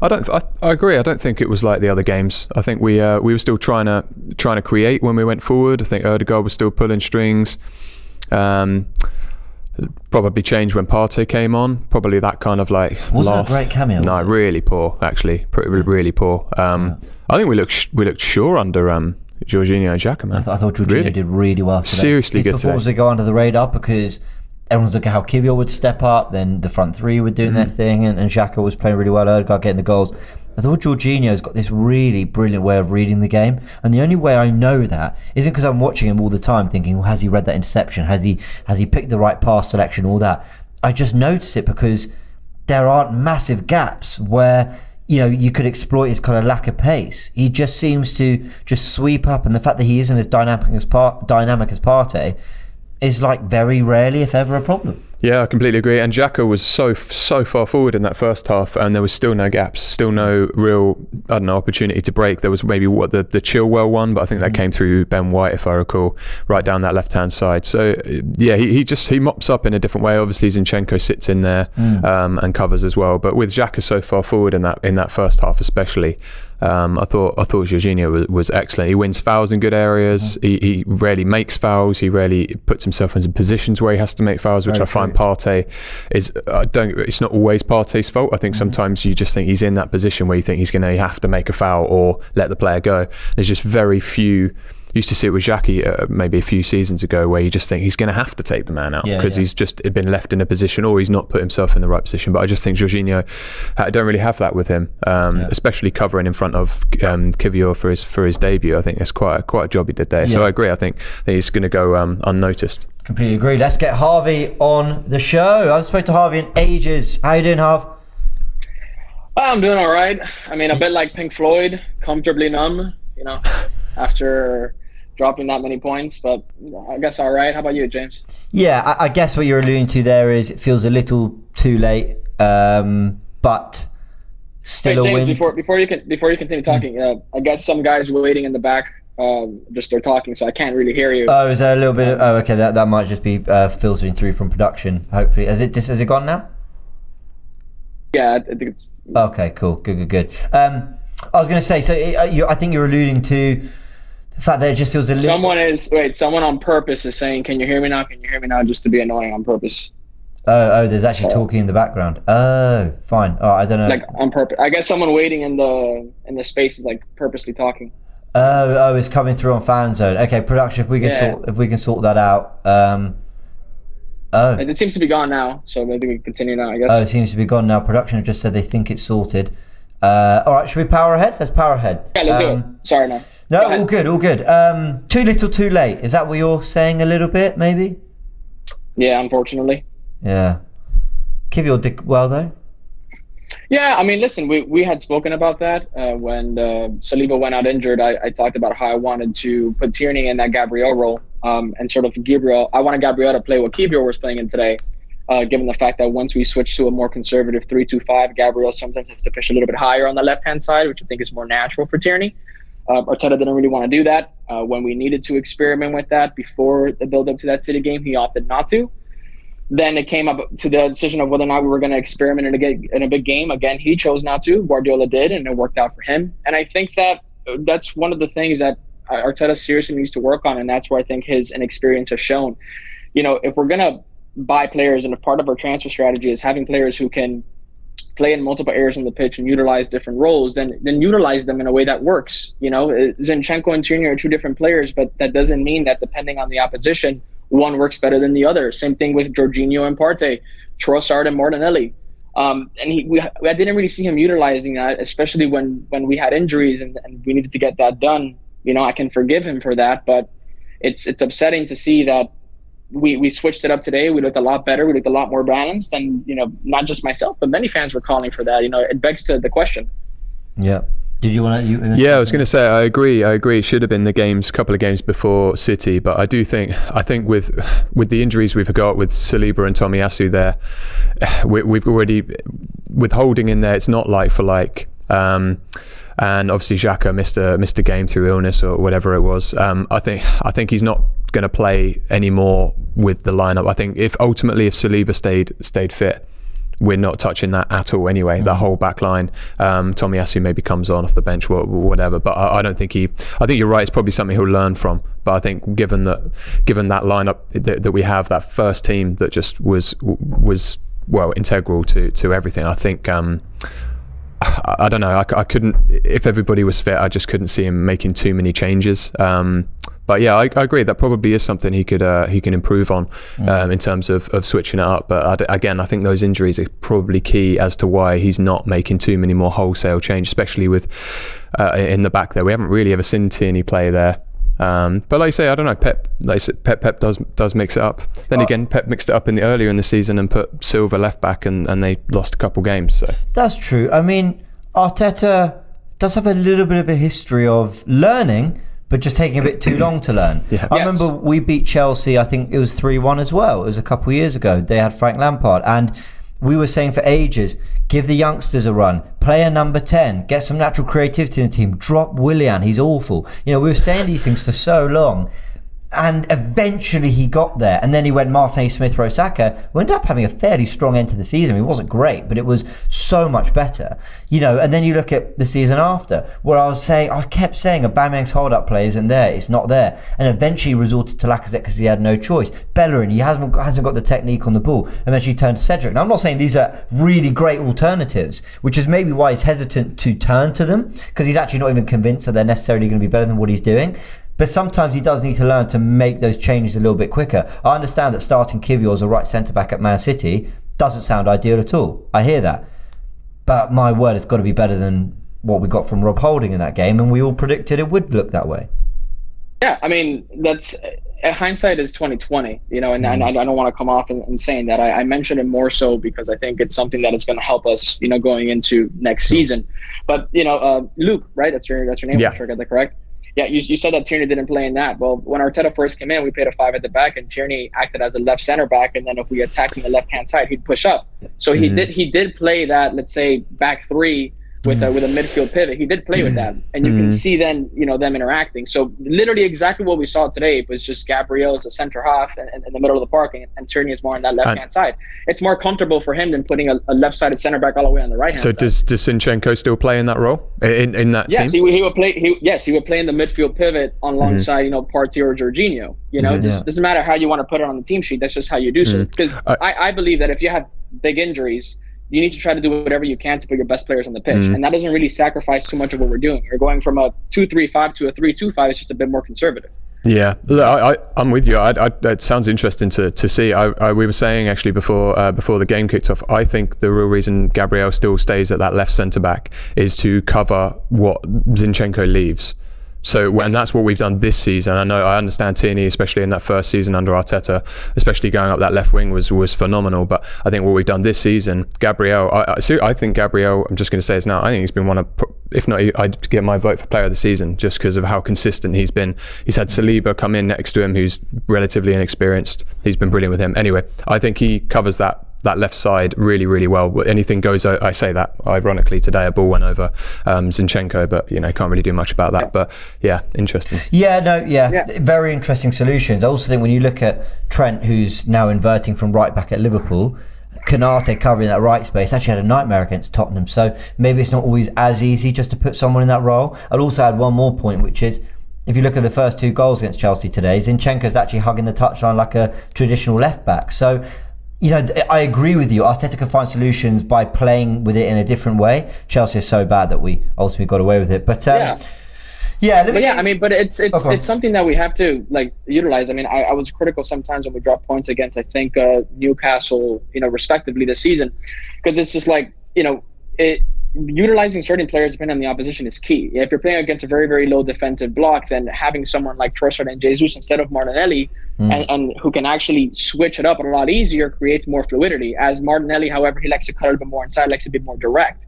I agree. I don't think it was like the other games. I think we were still trying to create when we went forward. I think Ødegaard was still pulling strings. Probably changed when Partey came on. Probably that kind of like wasn't a great cameo. No, really poor actually. Really poor. I think we looked sure under Jorginho and Xhaka, man. I thought Jorginho did really well today. Seriously good. His performance would go under the radar because everyone's looking at how Kiwior would step up. Then the front three were doing their thing, and Xhaka was playing really well. Ødegaard getting the goals. I thought Jorginho's got this really brilliant way of reading the game, and the only way I know that isn't because I'm watching him all the time thinking, well, has he read that interception? Has he picked the right pass selection? All that. I just noticed it because there aren't massive gaps where you could exploit his kind of lack of pace. He just seems to just sweep up, and the fact that he isn't as dynamic as Partey is like very rarely, if ever, a problem. Yeah, I completely agree. And Xhaka was so far forward in that first half, and there was still no gaps, still no real, opportunity to break. There was maybe the Chilwell one, but I think that came through Ben White, if I recall, right down that left-hand side. So yeah, he mops up in a different way. Obviously, Zinchenko sits in there and covers as well. But with Xhaka so far forward in that first half, especially, I thought Jorginho was excellent. He wins fouls in good areas. He rarely makes fouls. He rarely puts himself into positions where he has to make fouls, which I find Partey is. It's not always Partey's fault. I think sometimes you just think he's in that position where you think he's going to have to make a foul or let the player go. There's just very few. Used to see it with Xhaka maybe a few seasons ago, where you just think he's going to have to take the man out because he's just been left in a position, or he's not put himself in the right position. But I just think Jorginho, I don't really have that with him, especially covering in front of Kiwior for his debut. I think that's quite a job he did there. So I agree. I think he's going to go unnoticed. Completely agree. Let's get Harvey on the show. I haven't spoken to Harvey in ages. How you doing, Harv? I'm doing all right. I mean, a bit like Pink Floyd, comfortably numb, after dropping that many points, but I guess all right. How about you, James? Yeah, I guess what you're alluding to there is it feels a little too late, but still James, a win. Before you continue talking, I guess some guys were waiting in the back. They're talking, so I can't really hear you. Oh, is there a little bit of? Oh, okay. That might just be filtering through from production. Hopefully, has it gone now? Yeah, I think it's. Okay, cool, good. I was going to say, so I think you're alluding to the fact that it just feels a little. Someone on purpose is saying, "Can you hear me now? Can you hear me now?" Just to be annoying on purpose. Oh, there's actually talking in the background. Oh, fine. Oh, I don't know. Like on purpose. I guess someone waiting in the space is like purposely talking. Oh, it's coming through on FANZONE. Okay, production. If we can sort that out. It seems to be gone now, so maybe we can continue now, I guess. Oh, it seems to be gone now. Production have just said they think it's sorted. All right, should we power ahead? Let's power ahead. Yeah, let's do it. Sorry, man. No, all good. Too little, too late. Is that what you're saying a little bit, maybe? Yeah, unfortunately. Yeah. Kiwior did well, though. Yeah, I mean, listen, we had spoken about that when Saliba went out injured. I talked about how I wanted to put Tierney in that Gabriel role and sort of Gabriel. I wanted Gabriel to play what Kiwior was playing in today, given the fact that once we switch to a more conservative 3-2-5, Gabriel sometimes has to push a little bit higher on the left-hand side, which I think is more natural for Tierney. Arteta didn't really want to do that. When we needed to experiment with that before the build-up to that City game, he opted not to. Then it came up to the decision of whether or not we were going to experiment in a big game. Again, he chose not to. Guardiola did, and it worked out for him. And I think that's one of the things that Arteta seriously needs to work on, and that's where I think his inexperience has shown. If we're going to buy players, and if part of our transfer strategy is having players who can play in multiple areas on the pitch and utilize different roles, then utilize them in a way that works. Zinchenko and Tierney are two different players, but that doesn't mean that depending on the opposition, one works better than the other. Same thing with Jorginho and Partey. Trossard and Martinelli. And I didn't really see him utilizing that, especially when we had injuries and we needed to get that done. You know, I can forgive him for that, but it's upsetting to see that we switched it up today. We looked a lot better. We looked a lot more balanced, and you know, not just myself, but many fans were calling for that. You know, it begs to the question. Yeah. Did you want to? Yeah, I was going to say I agree. It should have been the couple of games before City, but I think with the injuries we've got with Saliba and Tomiyasu there, we've already with Holding in there. It's not like for like. And obviously Xhaka missed a game through illness or whatever it was. I think he's not going to play anymore with the lineup. I think if Saliba stayed fit, we're not touching that at all anyway. That whole back line. Tomiyasu maybe comes on off the bench, whatever. But I don't think I think you're right. It's probably something he'll learn from. But I think given that lineup that we have, that first team that just was well integral to everything. I think. I don't know. I couldn't. If everybody was fit, I just couldn't see him making too many changes. But yeah, I agree. That probably is something he can improve on in terms of switching it up. But again, I think those injuries are probably key as to why he's not making too many more wholesale changes, especially with in the back there. We haven't really ever seen Tierney play there. But like I say, I don't know. Pep does mix it up. Then again, Pep mixed it up earlier in the season and put Silva left back, and they lost a couple games. So that's true. I mean, Arteta does have a little bit of a history of learning, but just taking a bit too long to learn. Yeah. I remember we beat Chelsea. I think it was 3-1 as well. It was a couple of years ago. They had Frank Lampard, and we were saying for ages, give the youngsters a run, play a number 10, get some natural creativity in the team, drop Willian, he's awful. You know, we were saying these things for so long, and eventually he got there. And then he went Martinelli, Smith Rowe, Saka. We ended up having a fairly strong end to the season. It wasn't great, but it was so much better. You know, and then you look at the season after, where I kept saying Aubameyang's hold-up play isn't there, it's not there. And eventually resorted to Lacazette because he had no choice. Bellerin, he hasn't got the technique on the ball. Eventually turned to Cedric. Now, I'm not saying these are really great alternatives, which is maybe why he's hesitant to turn to them, because he's actually not even convinced that they're necessarily going to be better than what he's doing. But sometimes he does need to learn to make those changes a little bit quicker. I understand that starting Kiwior as a right centre-back at Man City doesn't sound ideal at all. I hear that. But my word, it's got to be better than what we got from Rob Holding in that game, and we all predicted it would look that way. Yeah, I mean, that's hindsight is 2020, you know, and I don't want to come off and saying that. I mentioned it more so because I think it's something that is going to help us, you know, going into next season. But, you know, Luke, right? That's your name. Yeah. I'm sure I got that correct. Yeah, you said that Tierney didn't play in that. Well, when Arteta first came in, we played a 5 at the back, and Tierney acted as a left center back. And then if we attacked on the left hand side, he'd push up. So he did play that, let's say, back three with a midfield pivot. He did play with that, and you can see then, you know, them interacting. So literally exactly what we saw today was just Gabriel as a center half in the middle of the park, and Tierney is more on that left hand side. It's more comfortable for him than putting a left sided center back all the way on the right hand side. So does Zinchenko still play in that role in that team? He would play. He would play in the midfield pivot alongside you know, Partey or Jorginho. You know, it doesn't matter how you want to put it on the team sheet. That's just how you do so. Because I believe that if you have big injuries, you need to try to do whatever you can to put your best players on the pitch. And that doesn't really sacrifice too much of what we're doing. You're going from a 2-3-5 to a 3-2-5. It's just a bit more conservative. Yeah, look, I'm with you. It sounds interesting to see. We were saying actually before the game kicked off, I think the real reason Gabriel still stays at that left centre back is to cover what Zinchenko leaves. So and that's what we've done this season. I understand Tierney, especially in that first season under Arteta, especially going up that left wing was phenomenal. But I think what we've done this season, Gabriel, I think Gabriel, I'm just going to say this now, I think he's been one of, if not, I'd get my vote for player of the season just because of how consistent he's been. He's had Saliba come in next to him, who's relatively inexperienced. He's been brilliant with him. Anyway, I think he covers that left side really, really well. Anything goes. I say that ironically today, a ball went over Zinchenko, but you know, can't really do much about that. But yeah, interesting. Very interesting solutions. I also think when you look at Trent, who's now inverting from right back at Liverpool, Konate covering that right space, actually had a nightmare against Tottenham. So maybe it's not always as easy just to put someone in that role. I'd also add one more point, which is, if you look at the first 2 goals against Chelsea today, Zinchenko's actually hugging the touchline like a traditional left back. So, you know, I agree with you. Arteta can find solutions by playing with it in a different way. Chelsea is so bad that we ultimately got away with it. But But it's something that we have to like utilize. I mean, I was critical sometimes when we dropped points against, I think, Newcastle, respectively this season, because it's just like, utilizing certain players depending on the opposition is key. If you're playing against a very, very low defensive block, then having someone like Trossard and Jesus instead of Martinelli, and who can actually switch it up a lot easier, creates more fluidity. As Martinelli, however, he likes to cut a bit more inside, likes to be more direct.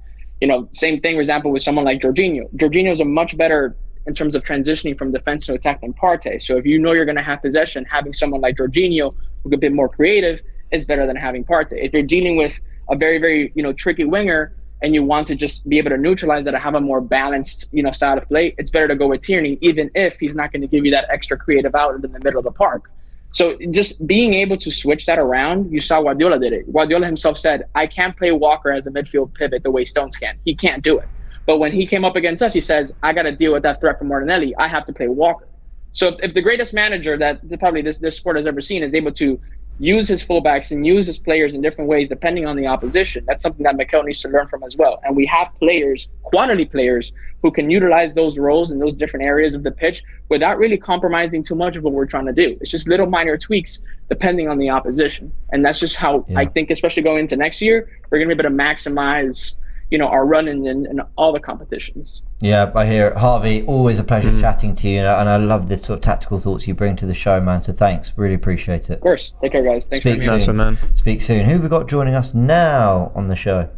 Same thing, for example, with someone like Jorginho. Jorginho's a much better in terms of transitioning from defense to attack than Partey. So if you're going to have possession, having someone like Jorginho who's a bit more creative is better than having Partey. If you're dealing with a very, very, tricky winger, and you want to just be able to neutralize that and have a more balanced, style of play, it's better to go with Tierney, even if he's not going to give you that extra creative outlet in the middle of the park. So just being able to switch that around, you saw Guardiola did it. Guardiola himself said, I can't play Walker as a midfield pivot the way Stones can. He can't do it. But when he came up against us, he says, I got to deal with that threat from Martinelli. I have to play Walker. So if the greatest manager that probably this sport has ever seen is able to use his fullbacks and use his players in different ways depending on the opposition, that's something that Mikel needs to learn from as well. And we have players, quantity players, who can utilize those roles in those different areas of the pitch without really compromising too much of what we're trying to do. It's just little minor tweaks depending on the opposition. And that's just how I think, especially going into next year, we're going to be able to maximize our run in all the competitions. Yeah, I hear it. Harvey, always a pleasure chatting to you, and I love the sort of tactical thoughts you bring to the show, man. So thanks, really appreciate it. Of course. Take care, guys. Thanks Speak soon. Man. Speak soon. Who have we got joining us now on the show?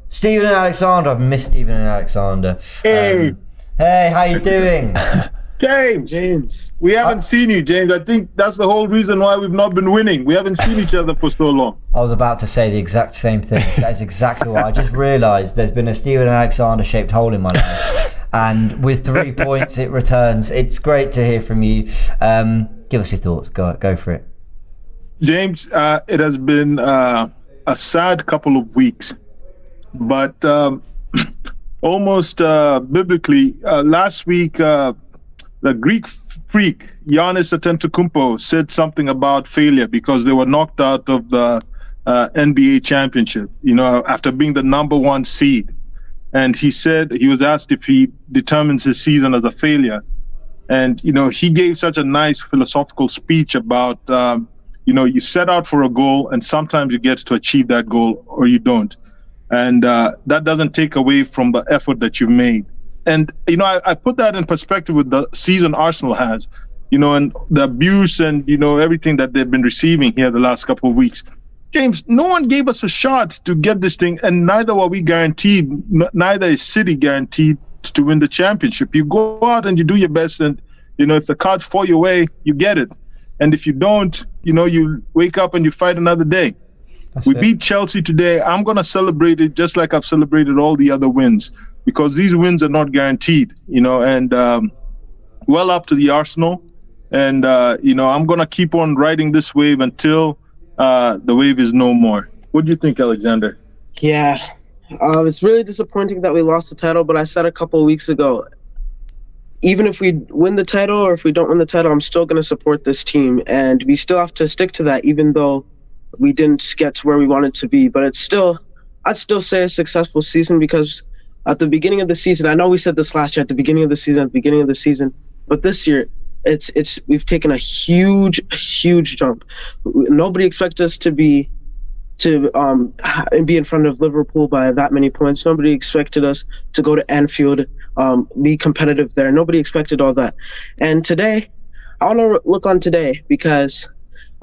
Stephen and Alexander. I've missed Stephen and Alexander. Hey. Hey, how you doing? James, we haven't seen you, James. I think that's the whole reason why we've not been winning. We haven't seen each other for so long. I was about to say the exact same thing. That is exactly what I just realised. There's been a Stephen and Alexander shaped hole in my life, and with 3 points, it returns. It's great to hear from you. Give us your thoughts. Go for it, James. It has been a sad couple of weeks, but almost biblically, last week. The Greek freak, Giannis Antetokounmpo, said something about failure because they were knocked out of the NBA championship, after being the number 1 seed. And he said, he was asked if he determines his season as a failure. And, he gave such a nice philosophical speech about, you set out for a goal and sometimes you get to achieve that goal or you don't. And that doesn't take away from the effort that you've made. And, I put that in perspective with the season Arsenal has, and the abuse and, everything that they've been receiving here the last couple of weeks. James, no one gave us a shot to get this thing, and neither were we guaranteed, neither is City guaranteed to win the championship. You go out and you do your best, and, if the cards fall your way, you get it. And if you don't, you wake up and you fight another day. We beat Chelsea today. I'm going to celebrate it just like I've celebrated all the other wins, because these wins are not guaranteed, and well up to the Arsenal. And, I'm going to keep on riding this wave until the wave is no more. What do you think, Alexander? Yeah, it's really disappointing that we lost the title, but I said a couple of weeks ago, even if we win the title or if we don't win the title, I'm still going to support this team. And we still have to stick to that, even though we didn't get to where we wanted to be. But I'd still say a successful season, because at the beginning of the season, I know we said this last year, at the beginning of the season, but this year, we've taken a huge jump. Nobody expected us to be in front of Liverpool by that many points. Nobody expected us to go to Anfield, be competitive there. Nobody expected all that. And today, I want to look on today, because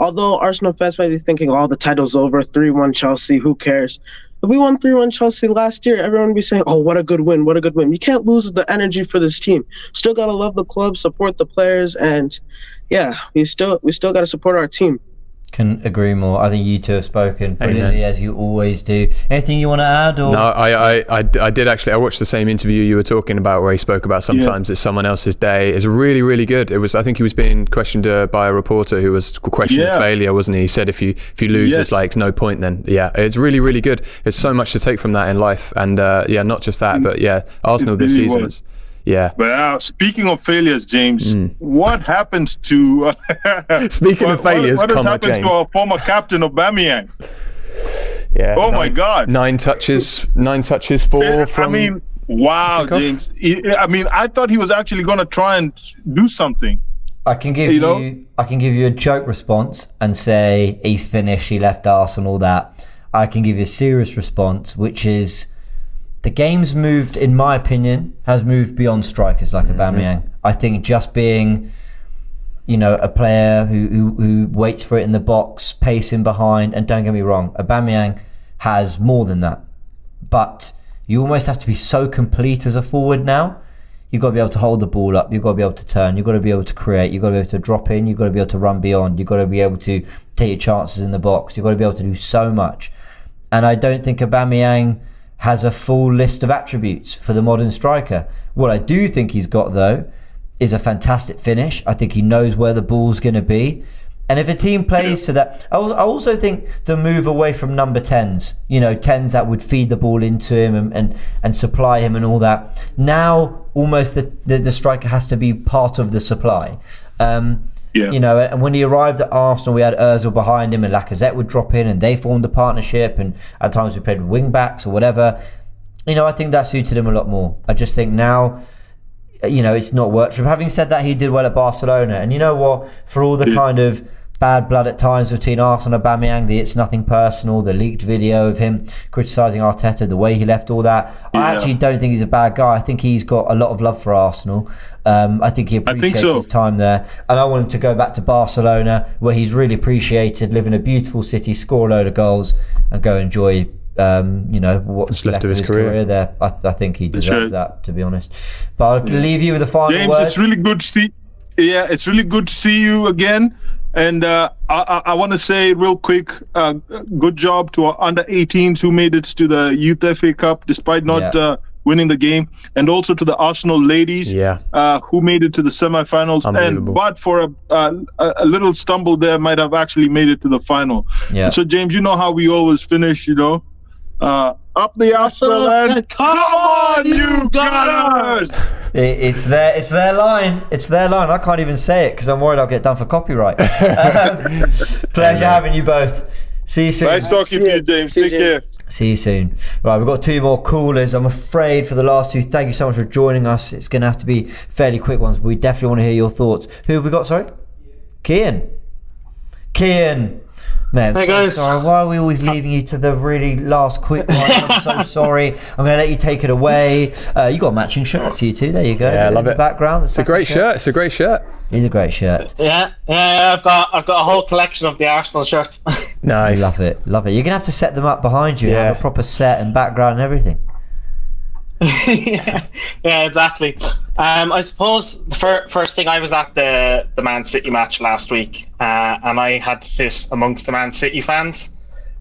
although Arsenal fans might be thinking, the title's over, 3-1 Chelsea, who cares? If we won 3-1 Chelsea last year, everyone would be saying, what a good win, what a good win. You can't lose the energy for this team. Still got to love the club, support the players, and we still got to support our team. Can agree more. I think you two have spoken brilliantly, as you always do. Anything you want to add? Or? No, I did actually. I watched the same interview you were talking about, where he spoke about sometimes it's someone else's day. It's really, really good. It was. I think he was being questioned by a reporter who was questioning failure, wasn't he? He said if you lose, it's like no point. Then it's really, really good. There's so much to take from that in life, and not just that, but Arsenal this season is. Yeah. But speaking of failures, James, what happened to... Speaking of failures, what has happened James. to our former captain, Aubameyang? Yeah. My God. 9 touches, 4 from... Wow, James. I mean, I thought he was actually going to try and do something. I can give you a joke response and say he's finished, he left Arsenal, all that. I can give you a serious response, which is the game's moved, in my opinion, has moved beyond strikers like Aubameyang. I think just being, a player who waits for it in the box, pacing behind, and don't get me wrong, Aubameyang has more than that. But you almost have to be so complete as a forward now. You've got to be able to hold the ball up. You've got to be able to turn. You've got to be able to create. You've got to be able to drop in. You've got to be able to run beyond. You've got to be able to take your chances in the box. You've got to be able to do so much. And I don't think Aubameyang has a full list of attributes for the modern striker. What I do think he's got, though, is a fantastic finish. I think he knows where the ball's going to be. And if a team plays to that, I also think the move away from number 10s, 10s that would feed the ball into him and supply him and all that. Now, almost the striker has to be part of the supply. And when he arrived at Arsenal, we had Ozil behind him and Lacazette would drop in and they formed a partnership. And at times we played with wing backs or whatever. I think that suited him a lot more. I just think now, it's not worked for him. Having said that, he did well at Barcelona. And you know what? For all the kind of bad blood at times between Arsenal and Aubameyang, the it's nothing personal, the leaked video of him criticising Arteta, the way he left all that. I actually don't think he's a bad guy. I think he's got a lot of love for Arsenal. I think he appreciates his time there. And I want him to go back to Barcelona, where he's really appreciated, live in a beautiful city, score a load of goals, and go enjoy what's left of his career there. I think he deserves that, to be honest. But I'll leave you with the final James, words. it's really good to see. Yeah, it's really good to see you again. And I want to say real quick, good job to our under 18s who made it to the Youth FA Cup despite not winning the game, and also to the Arsenal ladies who made it to the semi-finals. But for a little stumble there, might have actually made it to the final. Yeah. So James, you know how we always finish, up the Arsenal and come on, you Gunners! It's their line. It's their line. I can't even say it because I'm worried I'll get done for copyright. Pleasure having you both. See you soon. Nice talking to you, James. Take care. See you soon. Right, we've got two more callers. I'm afraid for the last two. Thank you so much for joining us. It's going to have to be fairly quick ones, but we definitely want to hear your thoughts. Who have we got? Sorry, Kian. Man, hey guys. Sorry. Why are we always leaving you to the really last quick one? I'm so sorry. I'm going to let you take it away. You got matching shirts, you two. There you go. Yeah, I love it. Background. It's a great shirt. It's a great shirt. It's a great shirt. Yeah. I've got a whole collection of the Arsenal shirts. Nice. Love it. You're going to have to set them up behind you. Have a proper set and background and everything. yeah, exactly. I suppose the first thing, I was at the Man City match last week, and I had to sit amongst the Man City fans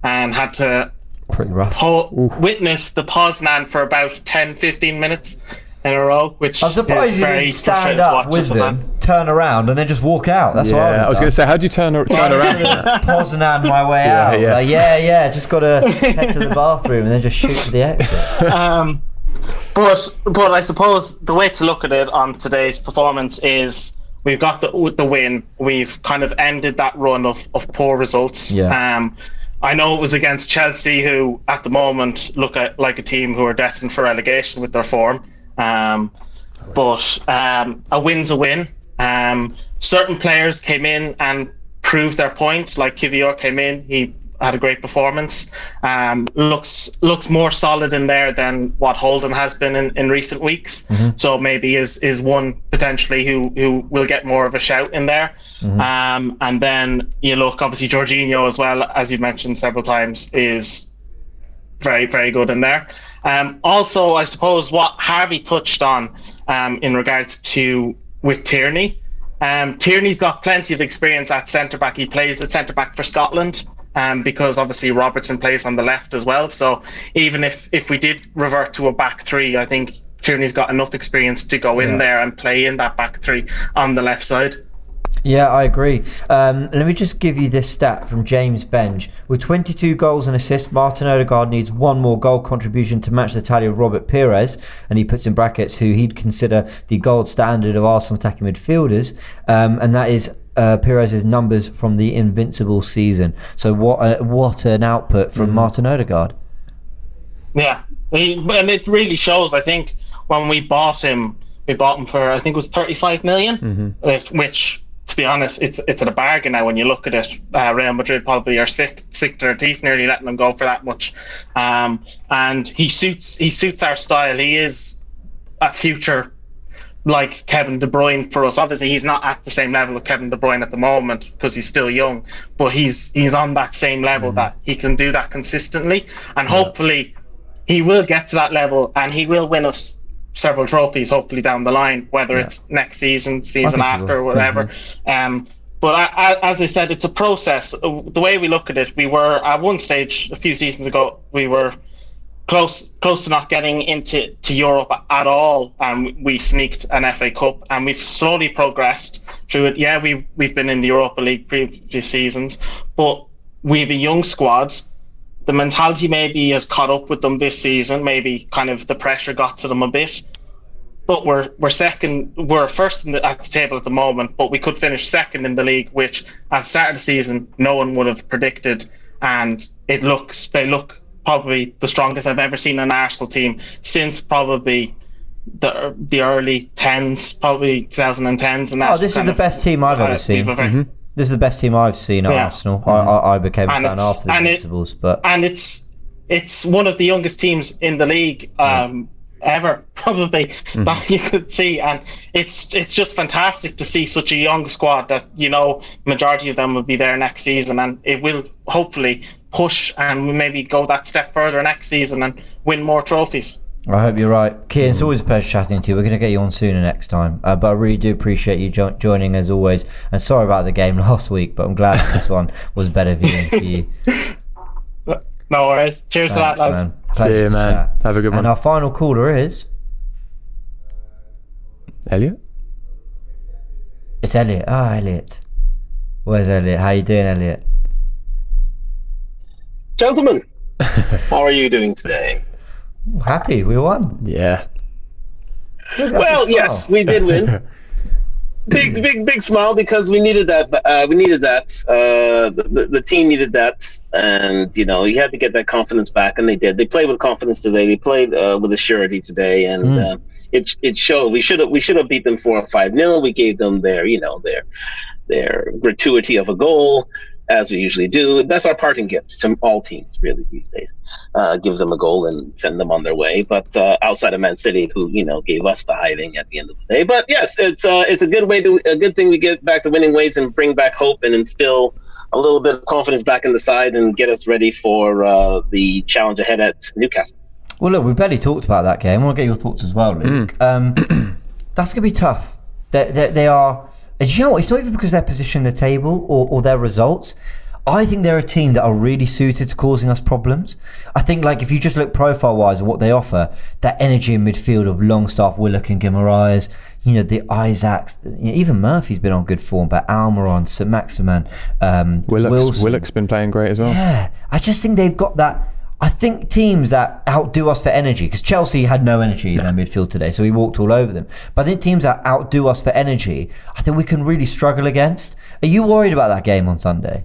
and had to witness the Poznan for about 10-15 minutes in a row, which I'm surprised you didn't stand up with them, turn around, and then just walk out. That's what I was going to say. How do you turn around? Poznan my way out. Just got to head to the bathroom and then just shoot to the exit. But I suppose the way to look at it on today's performance is we've got the win. We've kind of ended that run of poor results. I know it was against Chelsea, who at the moment look like a team who are destined for relegation with their form. But a win's a win. Certain players came in and proved their point. Like Kivior came in, he had a great performance. Looks more solid in there than what Holden has been in recent weeks. Mm-hmm. So maybe is one potentially who will get more of a shout in there. Mm-hmm. And then you look, obviously Jorginho as well, as you've mentioned several times, is very, very good in there. Also, I suppose what Harvey touched on in regards to with Tierney. Tierney's got plenty of experience at centre-back. He plays at centre-back for Scotland. Because obviously Robertson plays on the left as well. So even if we did revert to a back three, I think Tierney's got enough experience to go in there and play in that back three on the left side. Yeah, I agree. Let me just give you this stat from James Benj. With 22 goals and assists, Martin Odegaard needs one more goal contribution to match the tally of Robert Pires, and he puts in brackets who he'd consider the gold standard of Arsenal attacking midfielders, and that is Pires' numbers from the Invincible season. So what an output from Martin Odegaard. Yeah, and it really shows. I think when we bought him for, I think it was 35 million, which, to be honest, it's at a bargain now when you look at it. Real Madrid probably are sick to their teeth nearly letting him go for that much. And he suits our style. He is a future like Kevin De Bruyne for us. Obviously, he's not at the same level of Kevin De Bruyne at the moment because he's still young, but he's on that same level that he can do that consistently, and hopefully he will get to that level and he will win us several trophies hopefully down the line, whether it's next season after, or whatever. But as I said, it's a process. The way we look at it, we were at one stage a few seasons ago, we were close to not getting into Europe at all, and we sneaked an FA Cup, and we've slowly progressed through it. Yeah, we've been in the Europa League previous seasons, but we have a young squad. The mentality maybe has caught up with them this season. Maybe kind of the pressure got to them a bit. But we're second. We're first at the table at the moment, but we could finish second in the league, which at the start of the season no one would have predicted. And they look probably the strongest I've ever seen an Arsenal team since probably the early 10s, probably 2010s. And this is the best team I've ever seen. This is the best team I've seen at Arsenal. I became a fan after the Invincibles, and it's one of the youngest teams in the league ever, probably, that you could see, and it's just fantastic to see such a young squad that majority of them will be there next season, and it will hopefully push and maybe go that step further next season and win more trophies. I hope you're right. Kieran, it's always a pleasure chatting to you. We're going to get you on sooner next time. But I really do appreciate you joining as always. And sorry about the game last week, but I'm glad this one was better viewing for you. No worries. Cheers to that, lads. See you, man. Chat. Have a good one. And our final caller is... Elliot? It's Elliot. Elliot. Where's Elliot? How you doing, Elliot? Gentlemen, how are you doing today? Happy we won. Yeah. Well, yes, we did win. big smile because we needed that. The team needed that, and you had to get that confidence back, and they did. They played with confidence today. They played with a surety today, and it showed. We should have beat them 4 or 5-0. We gave them their gratuity of a goal, as we usually do. That's our parting gift to all teams, really, these days. Gives them a goal and send them on their way. But outside of Man City, who gave us the hiding at the end of the day. But yes, it's a good thing we get back to winning ways and bring back hope and instill a little bit of confidence back in the side and get us ready for the challenge ahead at Newcastle. Well, look, we barely talked about that game. I want to get your thoughts as well, Luke. That's going to be tough. They are. And you know what? It's not even because they're positioned in the table or their results. I think they're a team that are really suited to causing us problems. I think, like, if you just look profile-wise at what they offer, that energy in midfield of Longstaff, Willock and Guimaraes, the Isaacs, even Murphy's been on good form, but Almiron, St Maximin, Willock's been playing great as well. Yeah, I just think they've got that. I think teams that outdo us for energy, because Chelsea had no energy in their midfield today, so we walked all over them. But I think teams that outdo us for energy, I think we can really struggle against. Are you worried about that game on Sunday?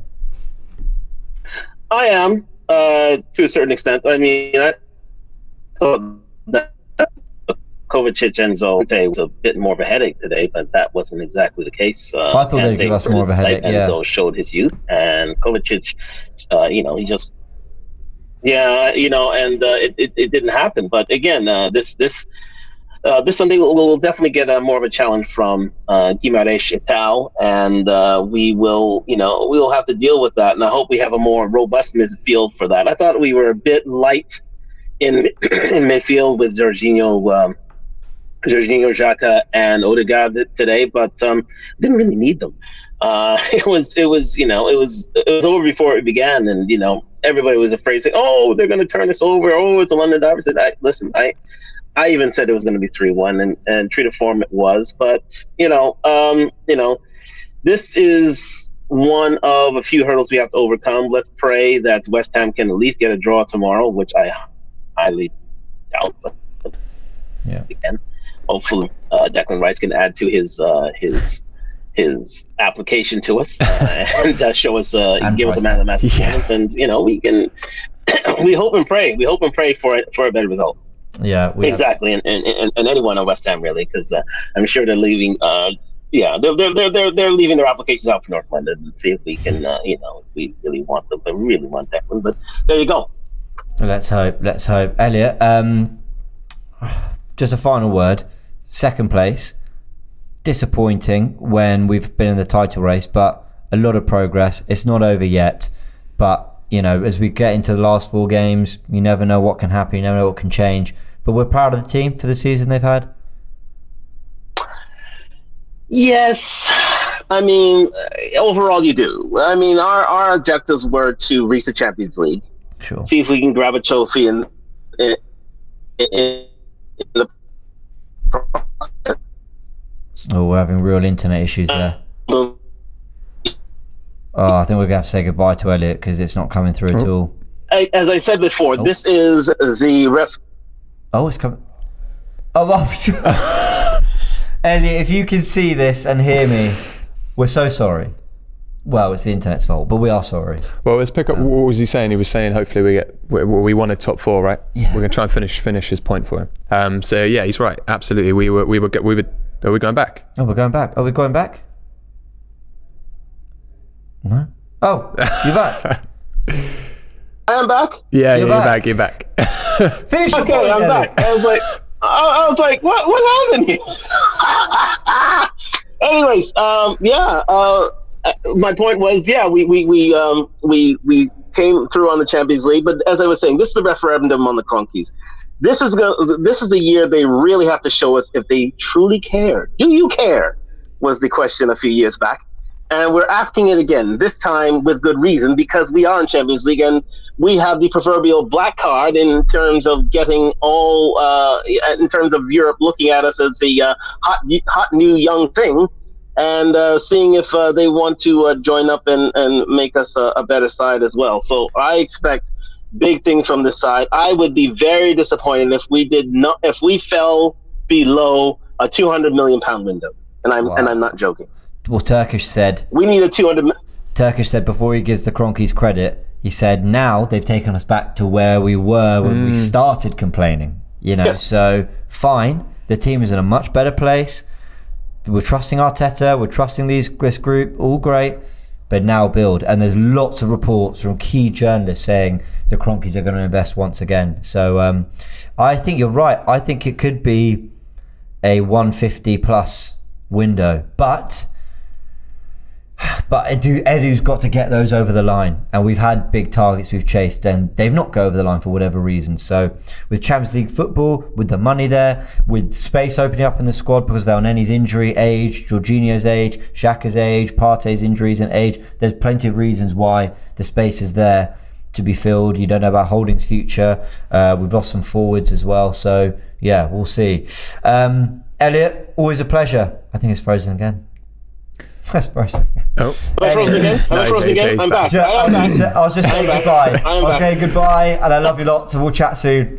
I am, to a certain extent. I mean, I thought that Kovacic and Enzo was a bit more of a headache today, but that wasn't exactly the case. I thought they'd give us more of a headache, Enzo showed his youth, and Kovacic, he just... Yeah, and it didn't happen. But again, this Sunday we'll definitely get more of a challenge from Guimaraes Ital, and we will have to deal with that. And I hope we have a more robust midfield for that. I thought we were a bit light in midfield with Jorginho, Xhaka, and Odegaard today, but didn't really need them. It was over before it began, and everybody was afraid, saying, "Oh, they're going to turn this over. Oh, it's a London derby." Listen, I even said it was going to be 3-1, and true to form it was. But this is one of a few hurdles we have to overcome. Let's pray that West Ham can at least get a draw tomorrow, which I highly doubt. But again, hopefully Declan Rice can add to his application to us and show us, give us a man of the match performance, and we can. We hope and pray. We hope and pray for a better result. Yeah, exactly, and anyone on West Ham really, because I'm sure they're leaving. They're leaving their applications out for North London and see if we can, if we really want them, but we really want Declan. But there you go. Let's hope. Elliot, just a final word. Second place, disappointing when we've been in the title race, but a lot of progress. It's not over yet, but as we get into the last 4 games, you never know what can happen, you never know what can change. But we're proud of the team for the season they've had. Yes, I mean, overall you do. I mean, our objectives were to reach the Champions League. Sure. See if we can grab a trophy in the process. Oh, we're having real internet issues there. Oh, I think we're going to have to say goodbye to Elliot because it's not coming through at all. As I said before, this is the ref. Oh, it's coming. Oh, well, Elliot, if you can see this and hear me, we're so sorry. Well, it's the internet's fault, but we are sorry. Well, let's pick up. What was he saying? He was saying hopefully we wanted top 4, right? Yeah. We're going to try and finish his point for him. So yeah, he's right. Absolutely, we were. Are we going back? Oh, we're going back. Are we going back? No. Oh, you're back. I am back. Yeah, you're back. You're back. Finish. Okay, I'm back. I was like, what happened here? Anyways, my point was, we came through on the Champions League, but as I was saying, this is the referendum on the Cronkies. This is the year they really have to show us if they truly care. Do you care? Was the question a few years back. And we're asking it again, this time with good reason, because we are in Champions League and we have the proverbial black card in terms of getting in terms of Europe looking at us as the hot new young thing and seeing if they want to join up and make us a better side as well. So I expect big things from this side. I would be very disappointed if we fell below a £200 million window. And I'm not joking. Well, Turkish said we need a 200. Turkish said before he gives the Cronkies credit, he said now they've taken us back to where we were when we started complaining. Yes. So fine, the team is in a much better place. We're trusting Arteta, we're trusting this group, all great, but now build. And there's lots of reports from key journalists saying the Cronkies are going to invest once again. So I think you're right. I think it could be a 150 plus window, but Edu's got to get those over the line, and we've had big targets we've chased and they've not go over the line for whatever reason. So with Champions League football, with the money there, with space opening up in the squad because of Elneny's injury, age, Jorginho's age, Xhaka's age, Partey's injuries and age, there's plenty of reasons why the space is there to be filled. You don't know about Holding's future. We've lost some forwards as well, so yeah, we'll see. Elliot, always a pleasure. I think it's frozen again. That's frozen again. Oh, frozen again? I'm back. I was just saying goodbye. I was saying goodbye, and I love you lots, and we'll chat soon.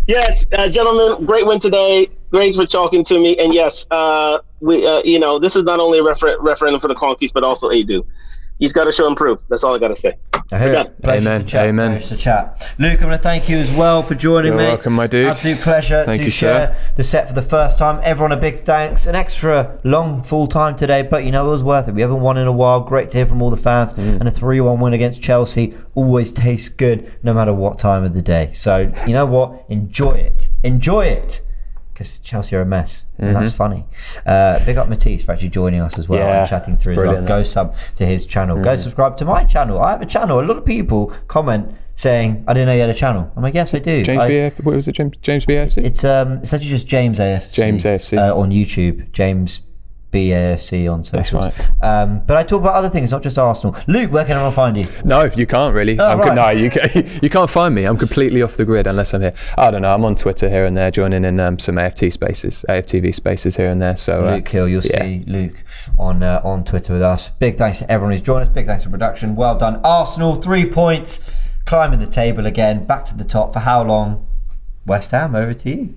Yes, gentlemen, great win today. Great for talking to me. And yes, this is not only a referendum for the Cronkies, but also Edu. He's got to show and prove. That's all I got to say. Amen. Amen. Pleasure to chat. Luke, I'm going to thank you as well for joining me. You're welcome, my dude. Absolute pleasure to share the set for the first time. Everyone, a big thanks. An extra long full time today, but it was worth it. We haven't won in a while. Great to hear from all the fans. And a 3-1 win against Chelsea always tastes good, no matter what time of the day. So, you know what? Enjoy it. Enjoy it. Because Chelsea are a mess, and that's funny. Big up Matisse for actually joining us as well and chatting through as well. Go sub to his channel. Go subscribe to my channel. I have a channel. A lot of people comment saying, I didn't know you had a channel. I'm like, yes, I do. What was it, James BAFC? It's actually just James AFC. James AFC. On YouTube. James BAFC on socials. That's right. But I talk about other things, not just Arsenal. Luke, where can everyone find you? No, you can't really. No, you can't find me. I'm completely off the grid unless I'm here. I don't know. I'm on Twitter here and there, joining in some AFTV spaces here and there. So Luke Hill, you'll see Luke on Twitter with us. Big thanks to everyone who's joined us. Big thanks to production. Well done, Arsenal. 3 points, climbing the table again, back to the top. For how long? West Ham, over to you.